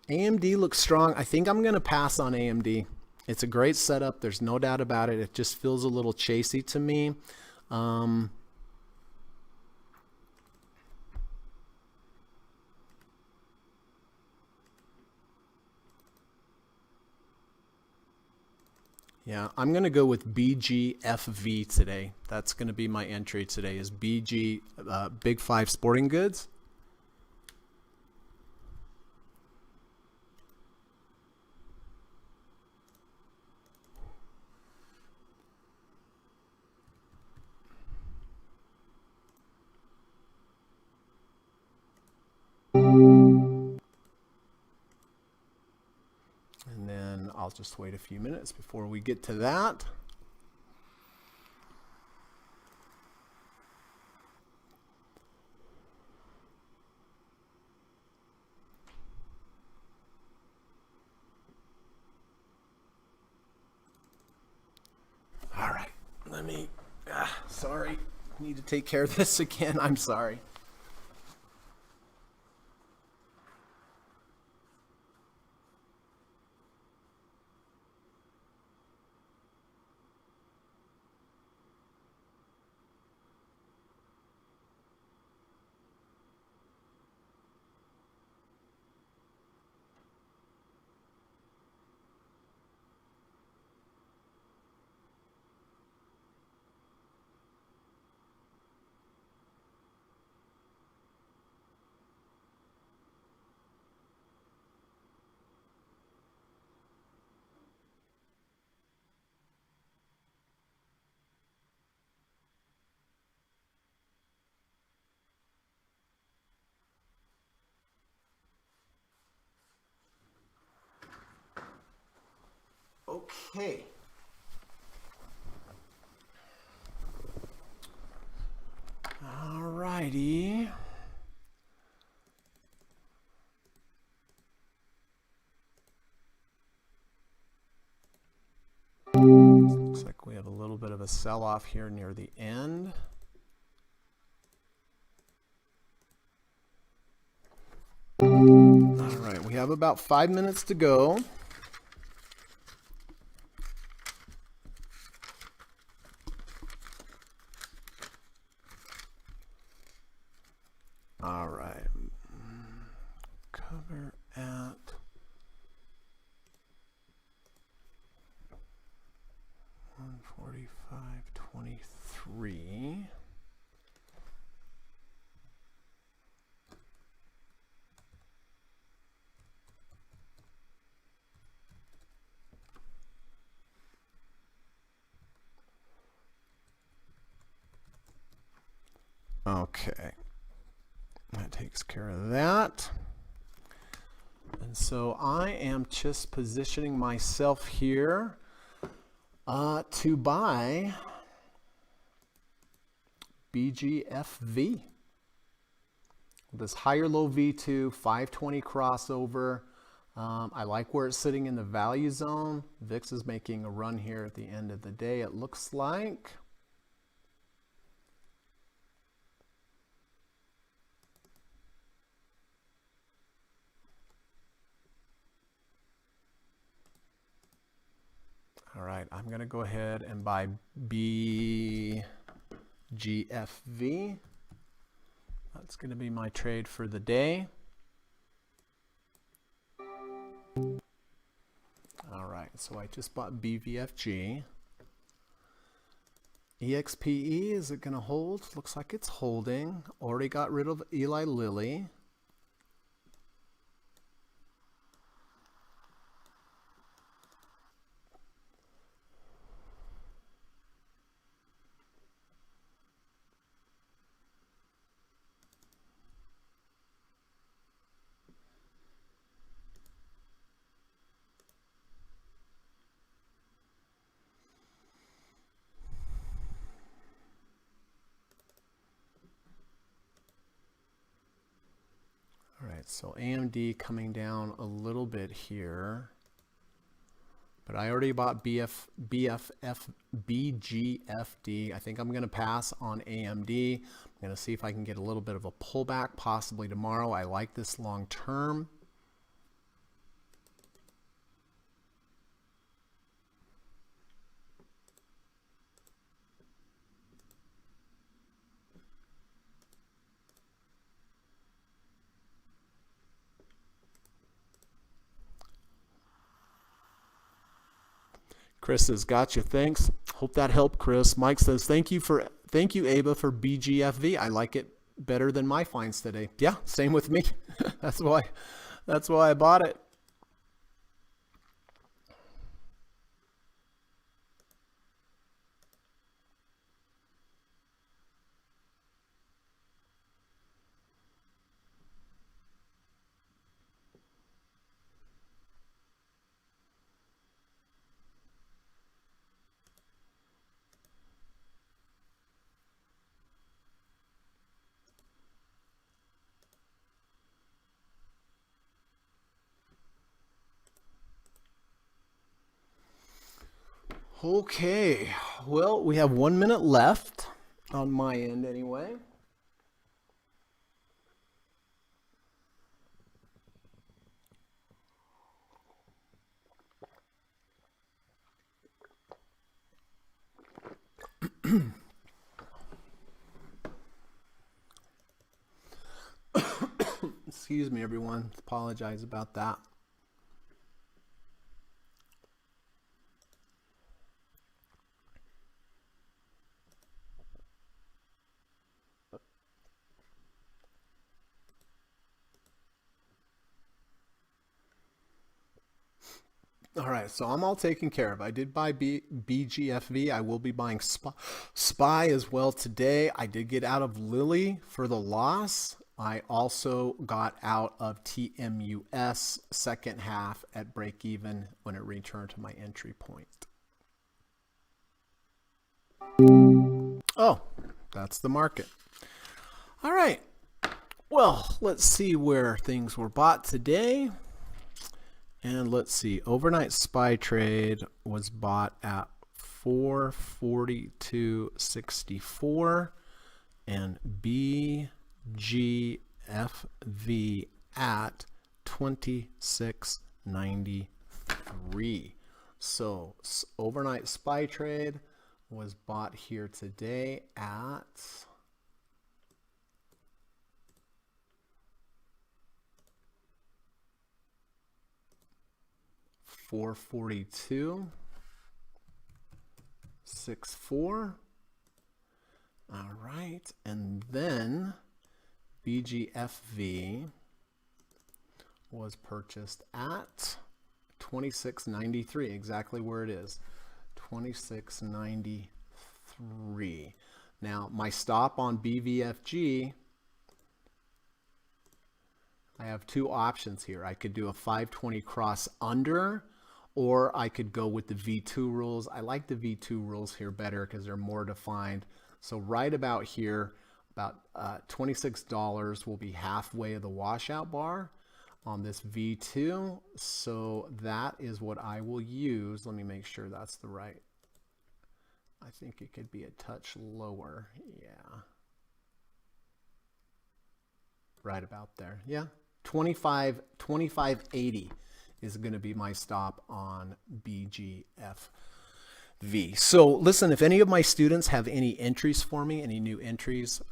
AMD looks strong. I think I'm going to pass on AMD. It's a great setup. There's no doubt about it. It just feels a little chasey to me. Yeah, I'm going to go with BGFV today. That's going to be my entry today is BG, Big 5 Sporting Goods. And then I'll just wait a few minutes before we get to that. All right, let me, sorry, need to take care of this again. I'm sorry. Okay. All righty. Looks like we have a little bit of a sell-off here near the end. All right, we have about 5 minutes to go. All right, cover at 145.23. Okay, that takes care of that. And so I am just positioning myself here to buy BGFV. This higher low V2 520 crossover. I like where it's sitting in the value zone. VIX is making a run here at the end of the day, it looks like. All right, I'm going to go ahead and buy BGFV. That's going to be my trade for the day. All right, so I just bought BVFG. EXPE, is it going to hold? Looks like it's holding. Already got rid of Eli Lilly. All right, so AMD coming down a little bit here, but I already bought BGFD. I think I'm going to pass on AMD. I'm going to see if I can get a little bit of a pullback possibly tomorrow. I like this long term. Chris says, gotcha, thanks. Hope that helped, Chris. Mike says, thank you, Ava, for BGFV. I like it better than my finds today. Yeah, same with me. That's why I bought it. Okay, well, we have 1 minute left on my end anyway. Excuse me, everyone. Apologize about that. All right, so I'm all taken care of. I did buy BGFV. I will be buying SPY as well today. I did get out of Lilly for the loss. I also got out of TMUS second half at break even when it returned to my entry point. Oh, that's the market. All right. Well, let's see where things were bought today. And let's see, overnight SPY trade was bought at 442.64 and BGFV at 26.93. So overnight SPY trade was bought here today at 442.64. All right, and then BGFV was purchased at 26.93, exactly where it is, 26.93. Now, my stop on BVFG, I have two options here. I could do a 520 cross under, or I could go with the V2 rules. I like the V2 rules here better because they're more defined. So right about here, about $26 will be halfway of the washout bar on this V2. So that is what I will use. Let me make sure that's the right. I think it could be a touch lower. Yeah. Right about there. Yeah. 25.80 is going to be my stop on BGFV. So listen, if any of my students have any entries for me, any new entries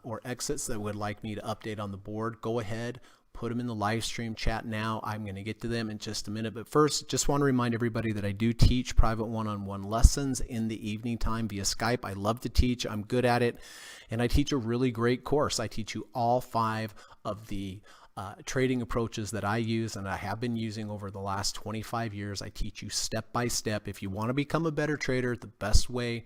or exits that would like me to update on the board, go ahead, put them in the live stream chat now. I'm going to get to them in just a minute. But first, just want to remind everybody that I do teach private one-on-one lessons in the evening time via Skype. I love to teach. I'm good at it. And I teach a really great course. I teach you all 5 of the trading approaches that I use and I have been using over the last 25 years. I teach you step by step. If you want to become a better trader, the best way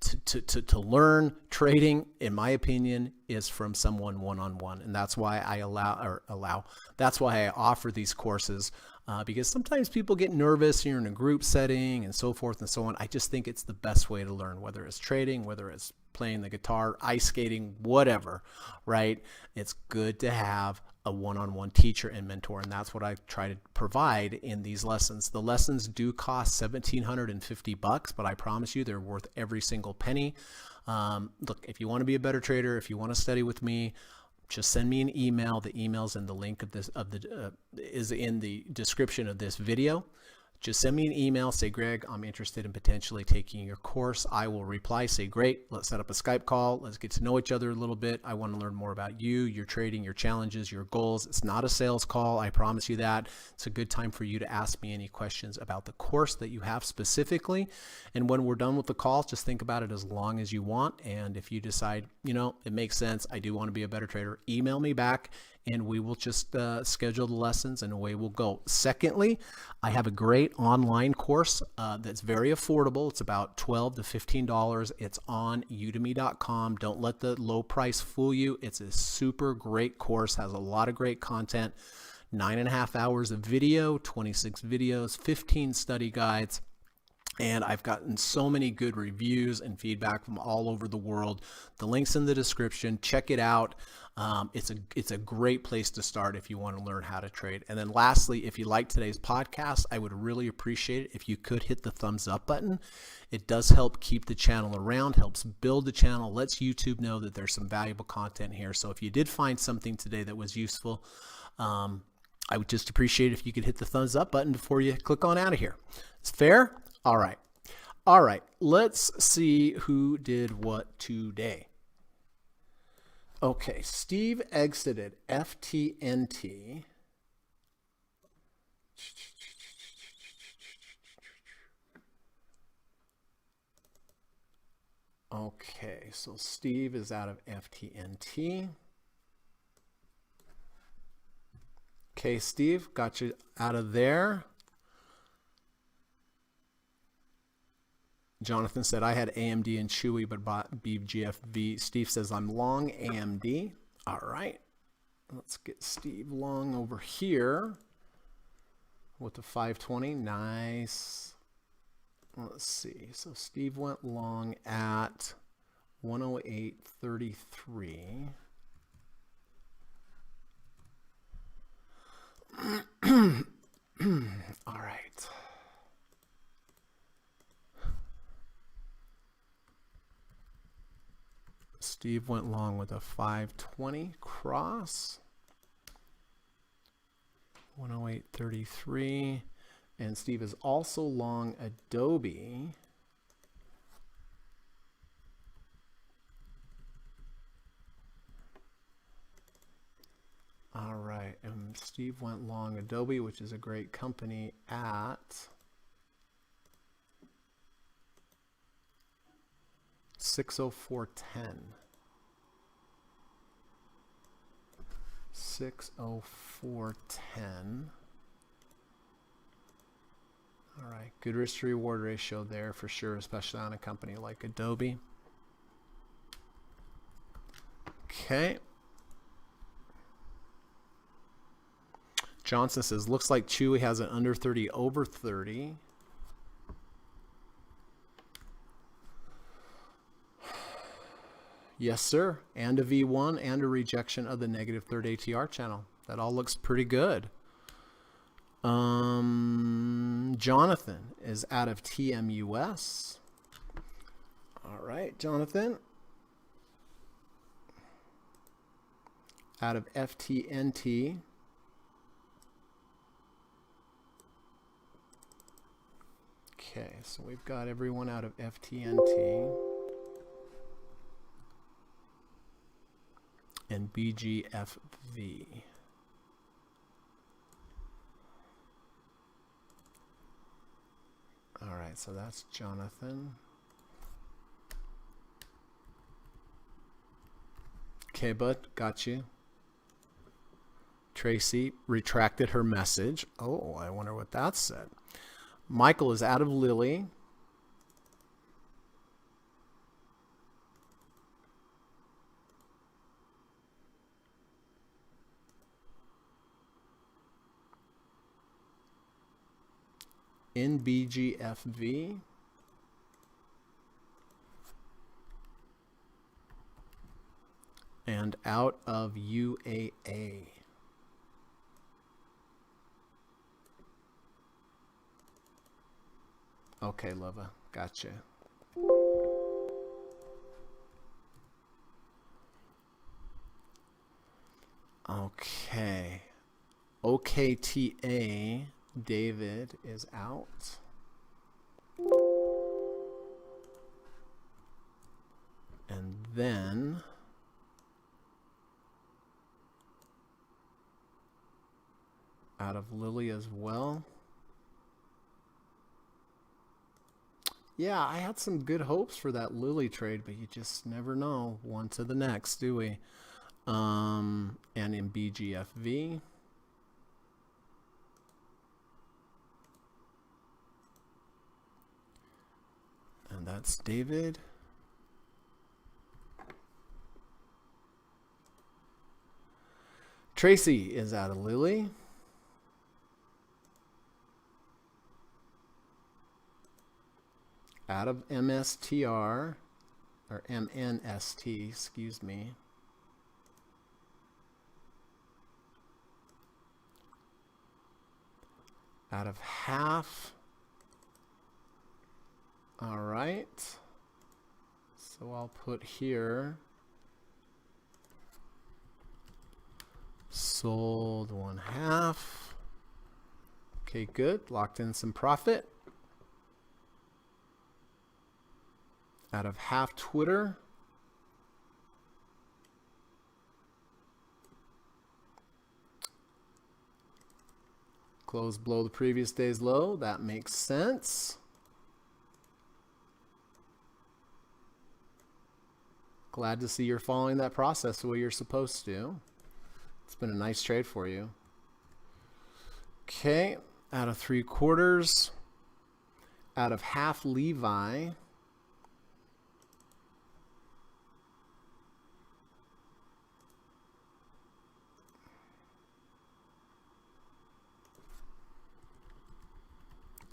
to learn trading, in my opinion, is from someone one-on-one. And that's why I that's why I offer these courses, because sometimes people get nervous. You're in a group setting and so forth and so on. I just think it's the best way to learn, whether it's trading, whether it's playing the guitar, ice skating, whatever, right? It's good to have a one-on-one teacher and mentor, and that's what I try to provide in these lessons. The lessons do cost $1,750, but I promise you they're worth every single penny. Look, if you want to be a better trader, if you want to study with me, just send me an email. The email's in the link of this is in the description of this video. Just send me an email, say, Greg, I'm interested in potentially taking your course. I will reply, say, great, let's set up a Skype call. Let's get to know each other a little bit. I want to learn more about you, your trading, your challenges, your goals. It's not a sales call. I promise you that. It's a good time for you to ask me any questions about the course that you have specifically. And when we're done with the call, just think about it as long as you want. And if you decide, you know, it makes sense, I do want to be a better trader, email me back, and we will just schedule the lessons and away we'll go. Secondly, I have a great online course that's very affordable. It's about $12 to $15. It's on udemy.com. Don't let the low price fool you. It's a super great course, has a lot of great content, 9.5 hours of video, 26 videos, 15 study guides. And I've gotten so many good reviews and feedback from all over the world. The link's in the description. Check it out. It's a great place to start if you want to learn how to trade. And then lastly, if you like today's podcast, I would really appreciate it if you could hit the thumbs up button. It does help keep the channel around, helps build the channel, lets YouTube know that there's some valuable content here. So if you did find something today that was useful, I would just appreciate it if you could hit the thumbs up button before you click on out of here. It's fair? All right. All right. Let's see who did what today. Okay. Steve exited FTNT. Okay. So Steve is out of FTNT. Okay, Steve, got you out of there. Jonathan said, I had AMD and Chewy, but bought BGFV. Steve says, I'm long AMD. All right. Let's get Steve long over here with the 520. Nice. Let's see. So Steve went long at 108.33. All right. Steve went long with a 520 cross, 108.33, and Steve is also long Adobe. All right, and Steve went long Adobe, which is a great company, at 604.10. 604.10. All right, good risk to reward ratio there for sure, especially on a company like Adobe. Okay. Johnson says, looks like Chewy has an under 30 over 30. Yes, sir. And a V1 and a rejection of the negative third ATR channel. That all looks pretty good. Jonathan is out of TMUS. All right, Jonathan. Out of FTNT. Okay, so we've got everyone out of FTNT. And BGFV. All right, so that's Jonathan. Okay, bud, got you. Tracy retracted her message. Oh, I wonder what that said. Michael is out of Lily. In BGFV. And out of UAA. Okay, Lova, gotcha. Okay. OKTA, David is out. And then out of Lily as well. Yeah, I had some good hopes for that Lily trade, but you just never know. One to the next, do we? And in BGFV. And that's David. Tracy is out of Lily. Out of MSTR, or MNST, excuse me. Out of half. All right. So I'll put here. Sold 1/2. Okay, good. Locked in some profit. Out of half Twitter. Close below the previous day's low. That makes sense. Glad to see you're following that process the way you're supposed to. It's been a nice trade for you. Okay, out of 3/4. Out of half Levi.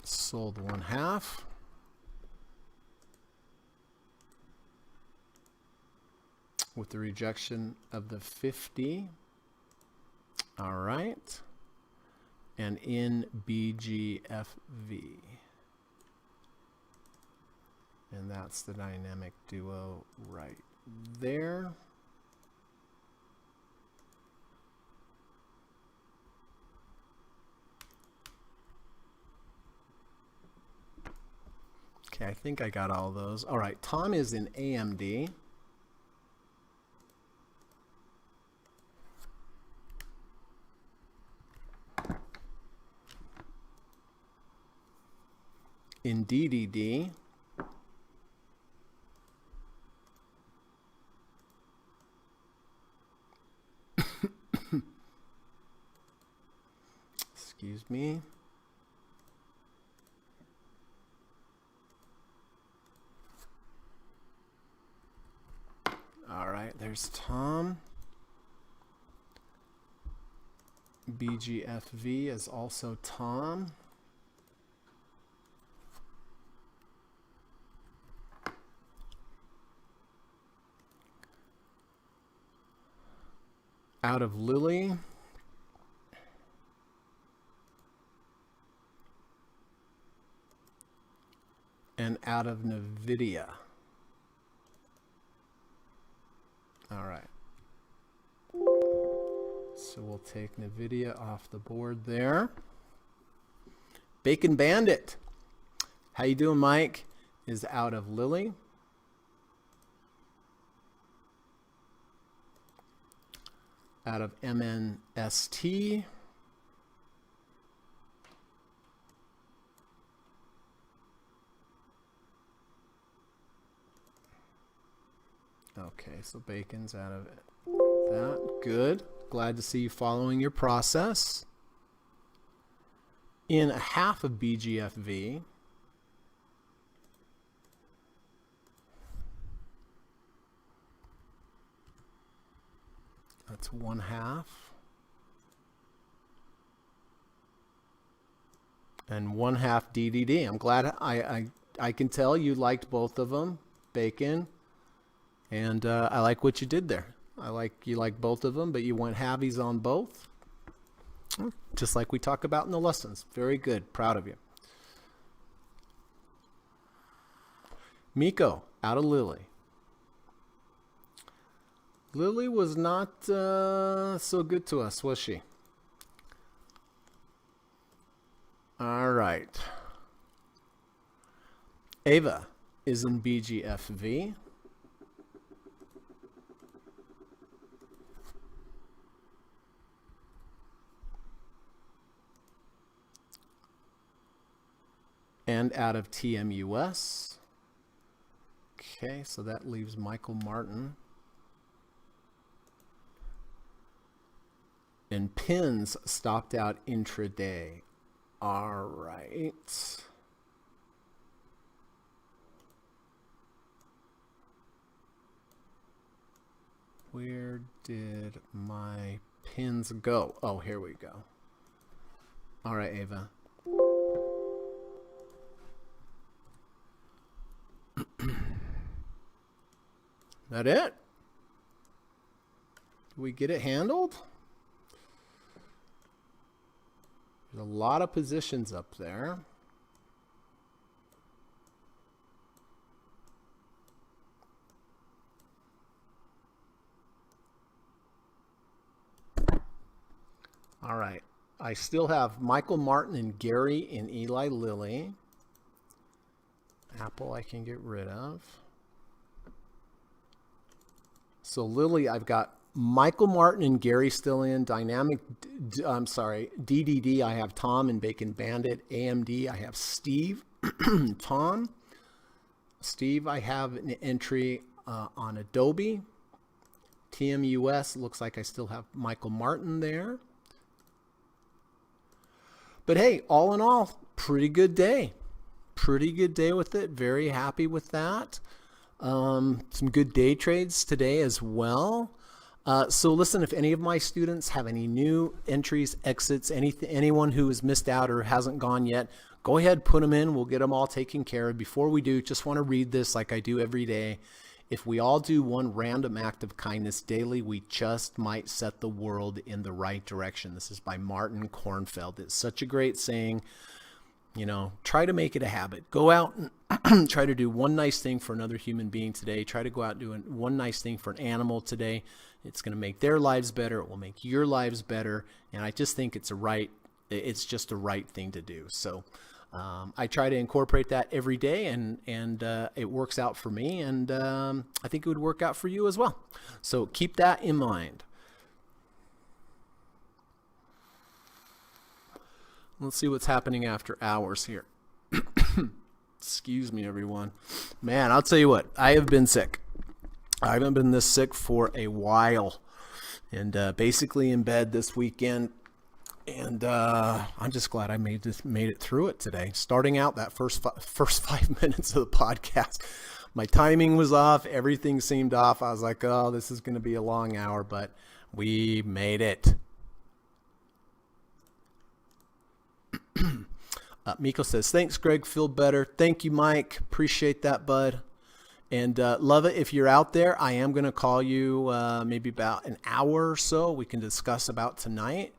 Sold 1/2. With the rejection of the 50. All right. And in BGFV. And that's the dynamic duo right there. Okay, I think I got all those. All right, Tom is in AMD. In DDD. Excuse me. All right. right, there's Tom. BGFV is also Tom. Out of Lily. And out of NVIDIA. All right. So we'll take NVIDIA off the board there. Bacon Bandit. How you doing, Mike? Is out of Lily. Out of MNST. Okay, so Bacon's out of it. That good. Glad to see you following your process. In a half of BGFV. That's 1/2. And 1/2 DDD. I'm glad I can tell you liked both of them, Bacon. And I like what you did there. You like both of them, but you went halvies on both. Just like we talk about in the lessons. Very good. Proud of you. Miko, out of Lily. Lily was not so good to us, was she? All right. Ava is in BGFV. And out of TMUS. Okay, so that leaves Michael Martin. And Pins stopped out intraday. All right. Where did my pins go? Oh, here we go. All right, Ava. That it? Did we get it handled? There's a lot of positions up there. All right. I still have Michael Martin and Gary and Eli Lilly. Apple I can get rid of. So Lily, I've got Michael Martin and Gary still in. DDD, I have Tom and Bacon Bandit. AMD, I have Steve, Tom. Steve, I have an entry on Adobe. TMUS, looks like I still have Michael Martin there. But hey, all in all, pretty good day. Pretty good day with it. Very happy with that. Some good day trades today as well. So listen, if any of my students have any new entries, exits, anyone who has missed out or hasn't gone yet, go ahead, put them in. We'll get them all taken care of. Before we do, just want to read this like I do every day. If we all do one random act of kindness daily, we just might set the world in the right direction. This is by Martin Kornfeld. It's such a great saying. You know, try to make it a habit. Go out and try to do one nice thing for another human being today. Try to go out and do one nice thing for an animal today. It's going to make their lives better. It will make your lives better. And I just think it's just a right thing to do. So I try to incorporate that every day, and it works out for me. And I think it would work out for you as well. So keep that in mind. Let's see what's happening after hours here. Excuse me, everyone. Man, I'll tell you what, I have been sick. I haven't been this sick for a while. And basically in bed this weekend. And I'm just glad I made it through it today. Starting out that first 5 minutes of the podcast, My timing was off. Everything seemed off. I was like, oh, this is going to be a long hour, but we made it. Miko says, thanks, Greg. Feel better. Thank you, Mike. Appreciate that, bud. And love it. If you're out there, I am going to call you maybe about an hour or so. We can discuss about tonight.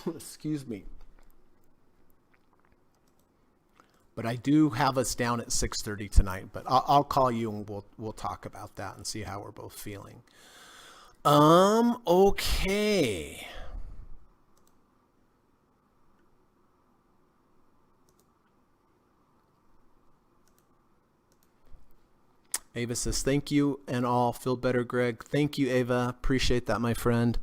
Excuse me. But I do have us down at 6:30 tonight. But I'll call you and we'll talk about that and see how we're both feeling. Okay. Ava says, thank you and all. Feel better, Greg. Thank you, Ava. Appreciate that, my friend.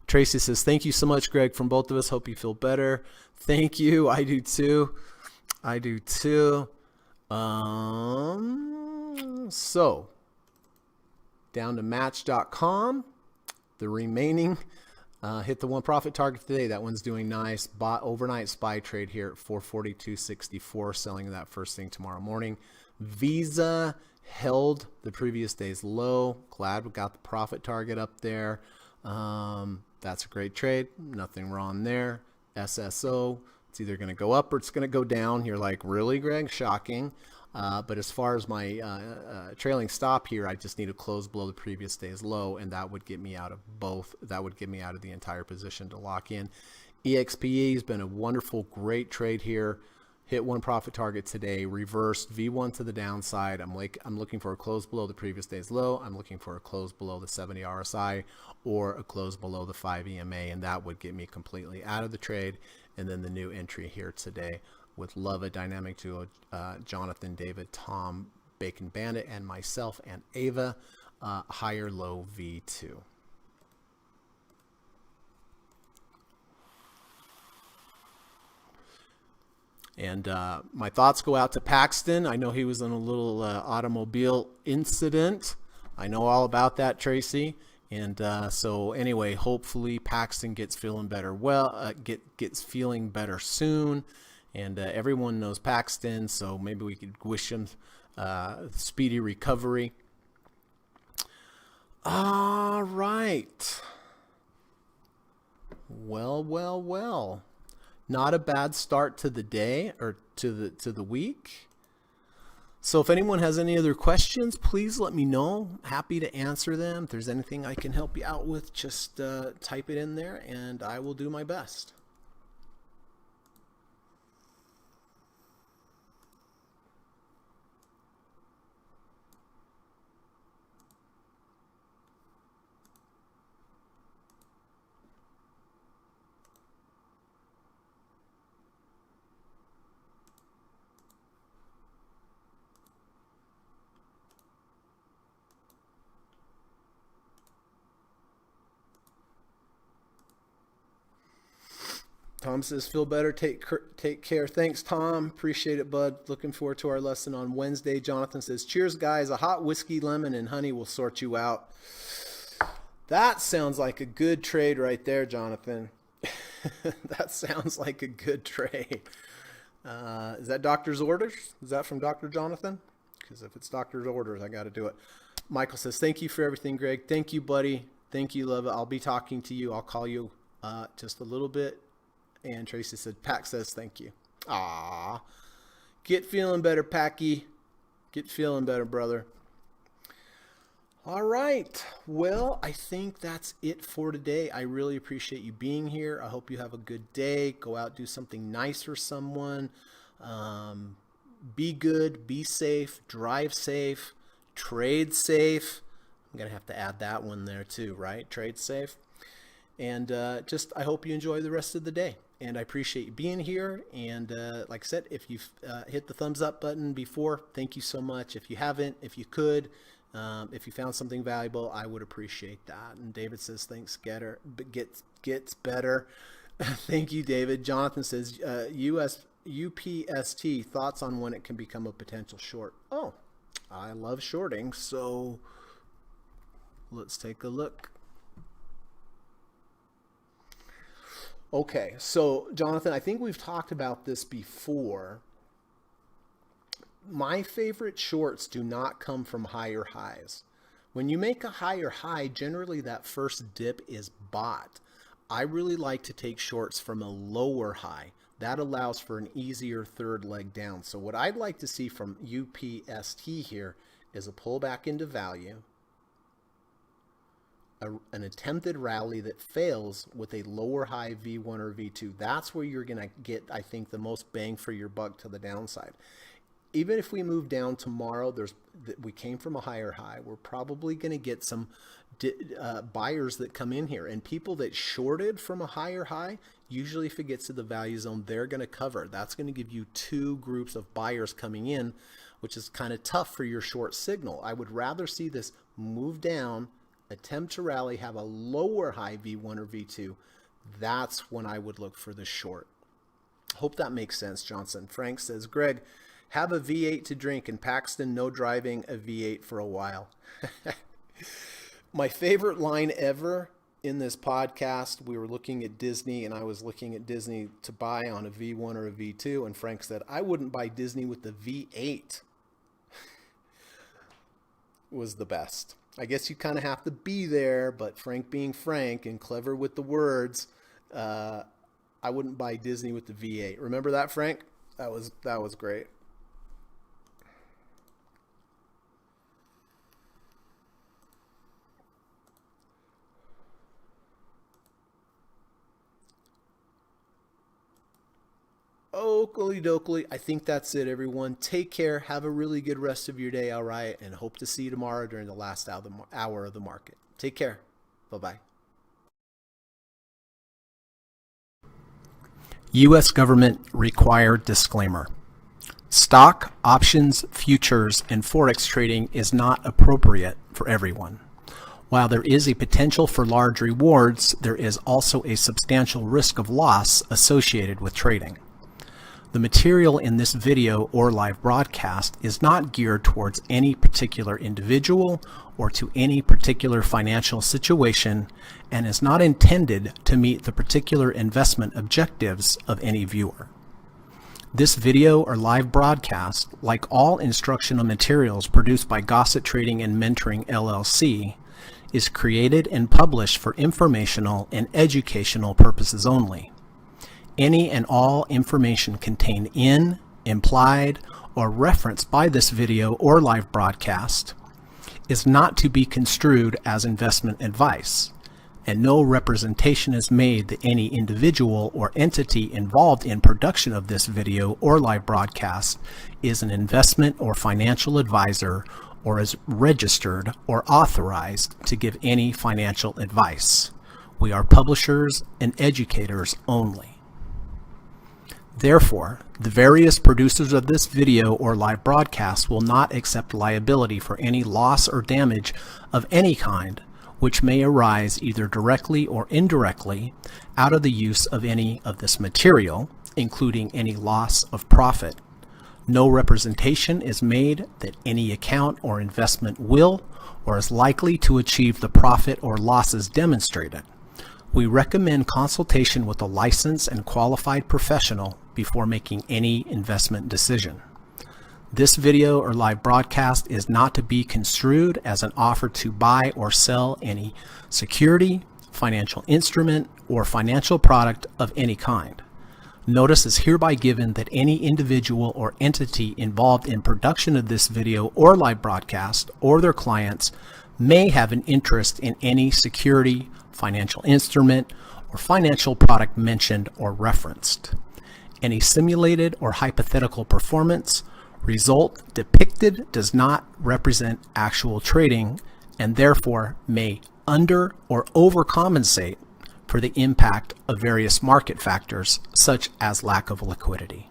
Tracy says, thank you so much, Greg. From both of us, hope you feel better. Thank you. I do too. I do too. So, down to match.com. The remaining hit the one profit target today. That one's doing nice. Bought overnight SPY trade here at 442.64, selling that first thing tomorrow morning. Visa held the previous day's low. Glad we got the profit target up there. That's a great trade. Nothing wrong there. SSO, it's either going to go up or it's going to go down. You're like, really, Greg? Shocking. But as far as my trailing stop here, I just need to close below the previous day's low, and that would get me out of both. That would get me out of the entire position to lock in. EXPE has been a wonderful, great trade here. Hit one profit target today, reversed V1 to the downside. I'm looking for a close below the previous day's low. I'm looking for a close below the 70 RSI or a close below the 5 EMA, and that would get me completely out of the trade. And then the new entry here today with Love, Dynamic Duo, Jonathan, David, Tom, Bacon Bandit, and myself and Ava, higher low V2. And my thoughts go out to Paxton. I know he was in a little automobile incident. I know all about that, Tracy. And so anyway, hopefully Paxton gets feeling better. Gets feeling better soon. And everyone knows Paxton, so maybe we could wish him speedy recovery. All right. Well. Not a bad start to the day or to the week. So if anyone has any other questions, please let me know. Happy to answer them. If there's anything I can help you out with, just type it in there and I will do my best. Tom says, feel better, take care. Thanks, Tom. Appreciate it, bud. Looking forward to our lesson on Wednesday. Jonathan says, cheers, guys. A hot whiskey, lemon, and honey will sort you out. That sounds like a good trade right there, Jonathan. That sounds like a good trade. Is that doctor's orders? Is that from Dr. Jonathan? Because if it's doctor's orders, I got to do it. Michael says, thank you for everything, Greg. Thank you, buddy. Thank you, love it. I'll be talking to you. I'll call you just a little bit. And Tracy said, Pack says thank you. Ah, get feeling better, Packy. Get feeling better, brother. All right. Well, I think that's it for today. I really appreciate you being here. I hope you have a good day. Go out, do something nice for someone. Be good, be safe, drive safe, trade safe. I'm going to have to add that one there too, right? Trade safe. And I hope you enjoy the rest of the day. And I appreciate you being here. And like I said, if you've hit the thumbs up button before, thank you so much. If you haven't, if you could, if you found something valuable, I would appreciate that. And David says, thanks, gets better. Thank you, David. Jonathan says, UPST, thoughts on when it can become a potential short. Oh, I love shorting. So let's take a look. Okay, so Jonathan, I think we've talked about this before. my favorite shorts do not come from higher highs. When you make a higher high, generally that first dip is bought. I really like to take shorts from a lower high. That allows for an easier third leg down. So what I'd like to see from UPST here is a pullback into value, an attempted rally that fails with a lower high V1 or V2. That's where you're going to get, I think, the most bang for your buck to the downside. Even if we move down tomorrow, we came from a higher high. We're probably going to get some buyers that come in here, and people that shorted from a higher high, usually if it gets to the value zone, they're going to cover. That's going to give you two groups of buyers coming in, which is kind of tough for your short signal. I would rather see this move down, attempt to rally, have a lower high V1 or V2. That's when I would look for the short. Hope that makes sense, Johnson. Frank says, Greg, have a V8 to drink. In Paxton, no driving a V8 for a while. My favorite line ever in this podcast, we were looking at Disney, and I was looking at Disney to buy on a V1 or a V2, and Frank said, I wouldn't buy Disney with the V8. Was the best. I guess you kind of have to be there, but Frank being Frank and clever with the words, I wouldn't buy Disney with the V8. Remember that, Frank? That was great. Oakley dokley. I think that's it, everyone. Take care. Have a really good rest of your day, all right? And hope to see you tomorrow during the last hour of the market. Take care. Bye-bye. U.S. government required disclaimer. Stock, options, futures, and forex trading is not appropriate for everyone. While there is a potential for large rewards, there is also a substantial risk of loss associated with trading. The material in this video or live broadcast is not geared towards any particular individual or to any particular financial situation and is not intended to meet the particular investment objectives of any viewer. This video or live broadcast, like all instructional materials produced by Gossett Trading and Mentoring LLC, is created and published for informational and educational purposes only. Any and all information contained in, implied, or referenced by this video or live broadcast is not to be construed as investment advice, and no representation is made that any individual or entity involved in production of this video or live broadcast is an investment or financial advisor or is registered or authorized to give any financial advice. We are publishers and educators only. Therefore, the various producers of this video or live broadcast will not accept liability for any loss or damage of any kind which may arise either directly or indirectly out of the use of any of this material, including any loss of profit. No representation is made that any account or investment will or is likely to achieve the profit or losses demonstrated. We recommend consultation with a licensed and qualified professional before making any investment decision. This video or live broadcast is not to be construed as an offer to buy or sell any security, financial instrument, or financial product of any kind. Notice is hereby given that any individual or entity involved in production of this video or live broadcast or their clients may have an interest in any security, financial instrument, or financial product mentioned or referenced. Any simulated or hypothetical performance result depicted does not represent actual trading and therefore may under or overcompensate for the impact of various market factors such as lack of liquidity.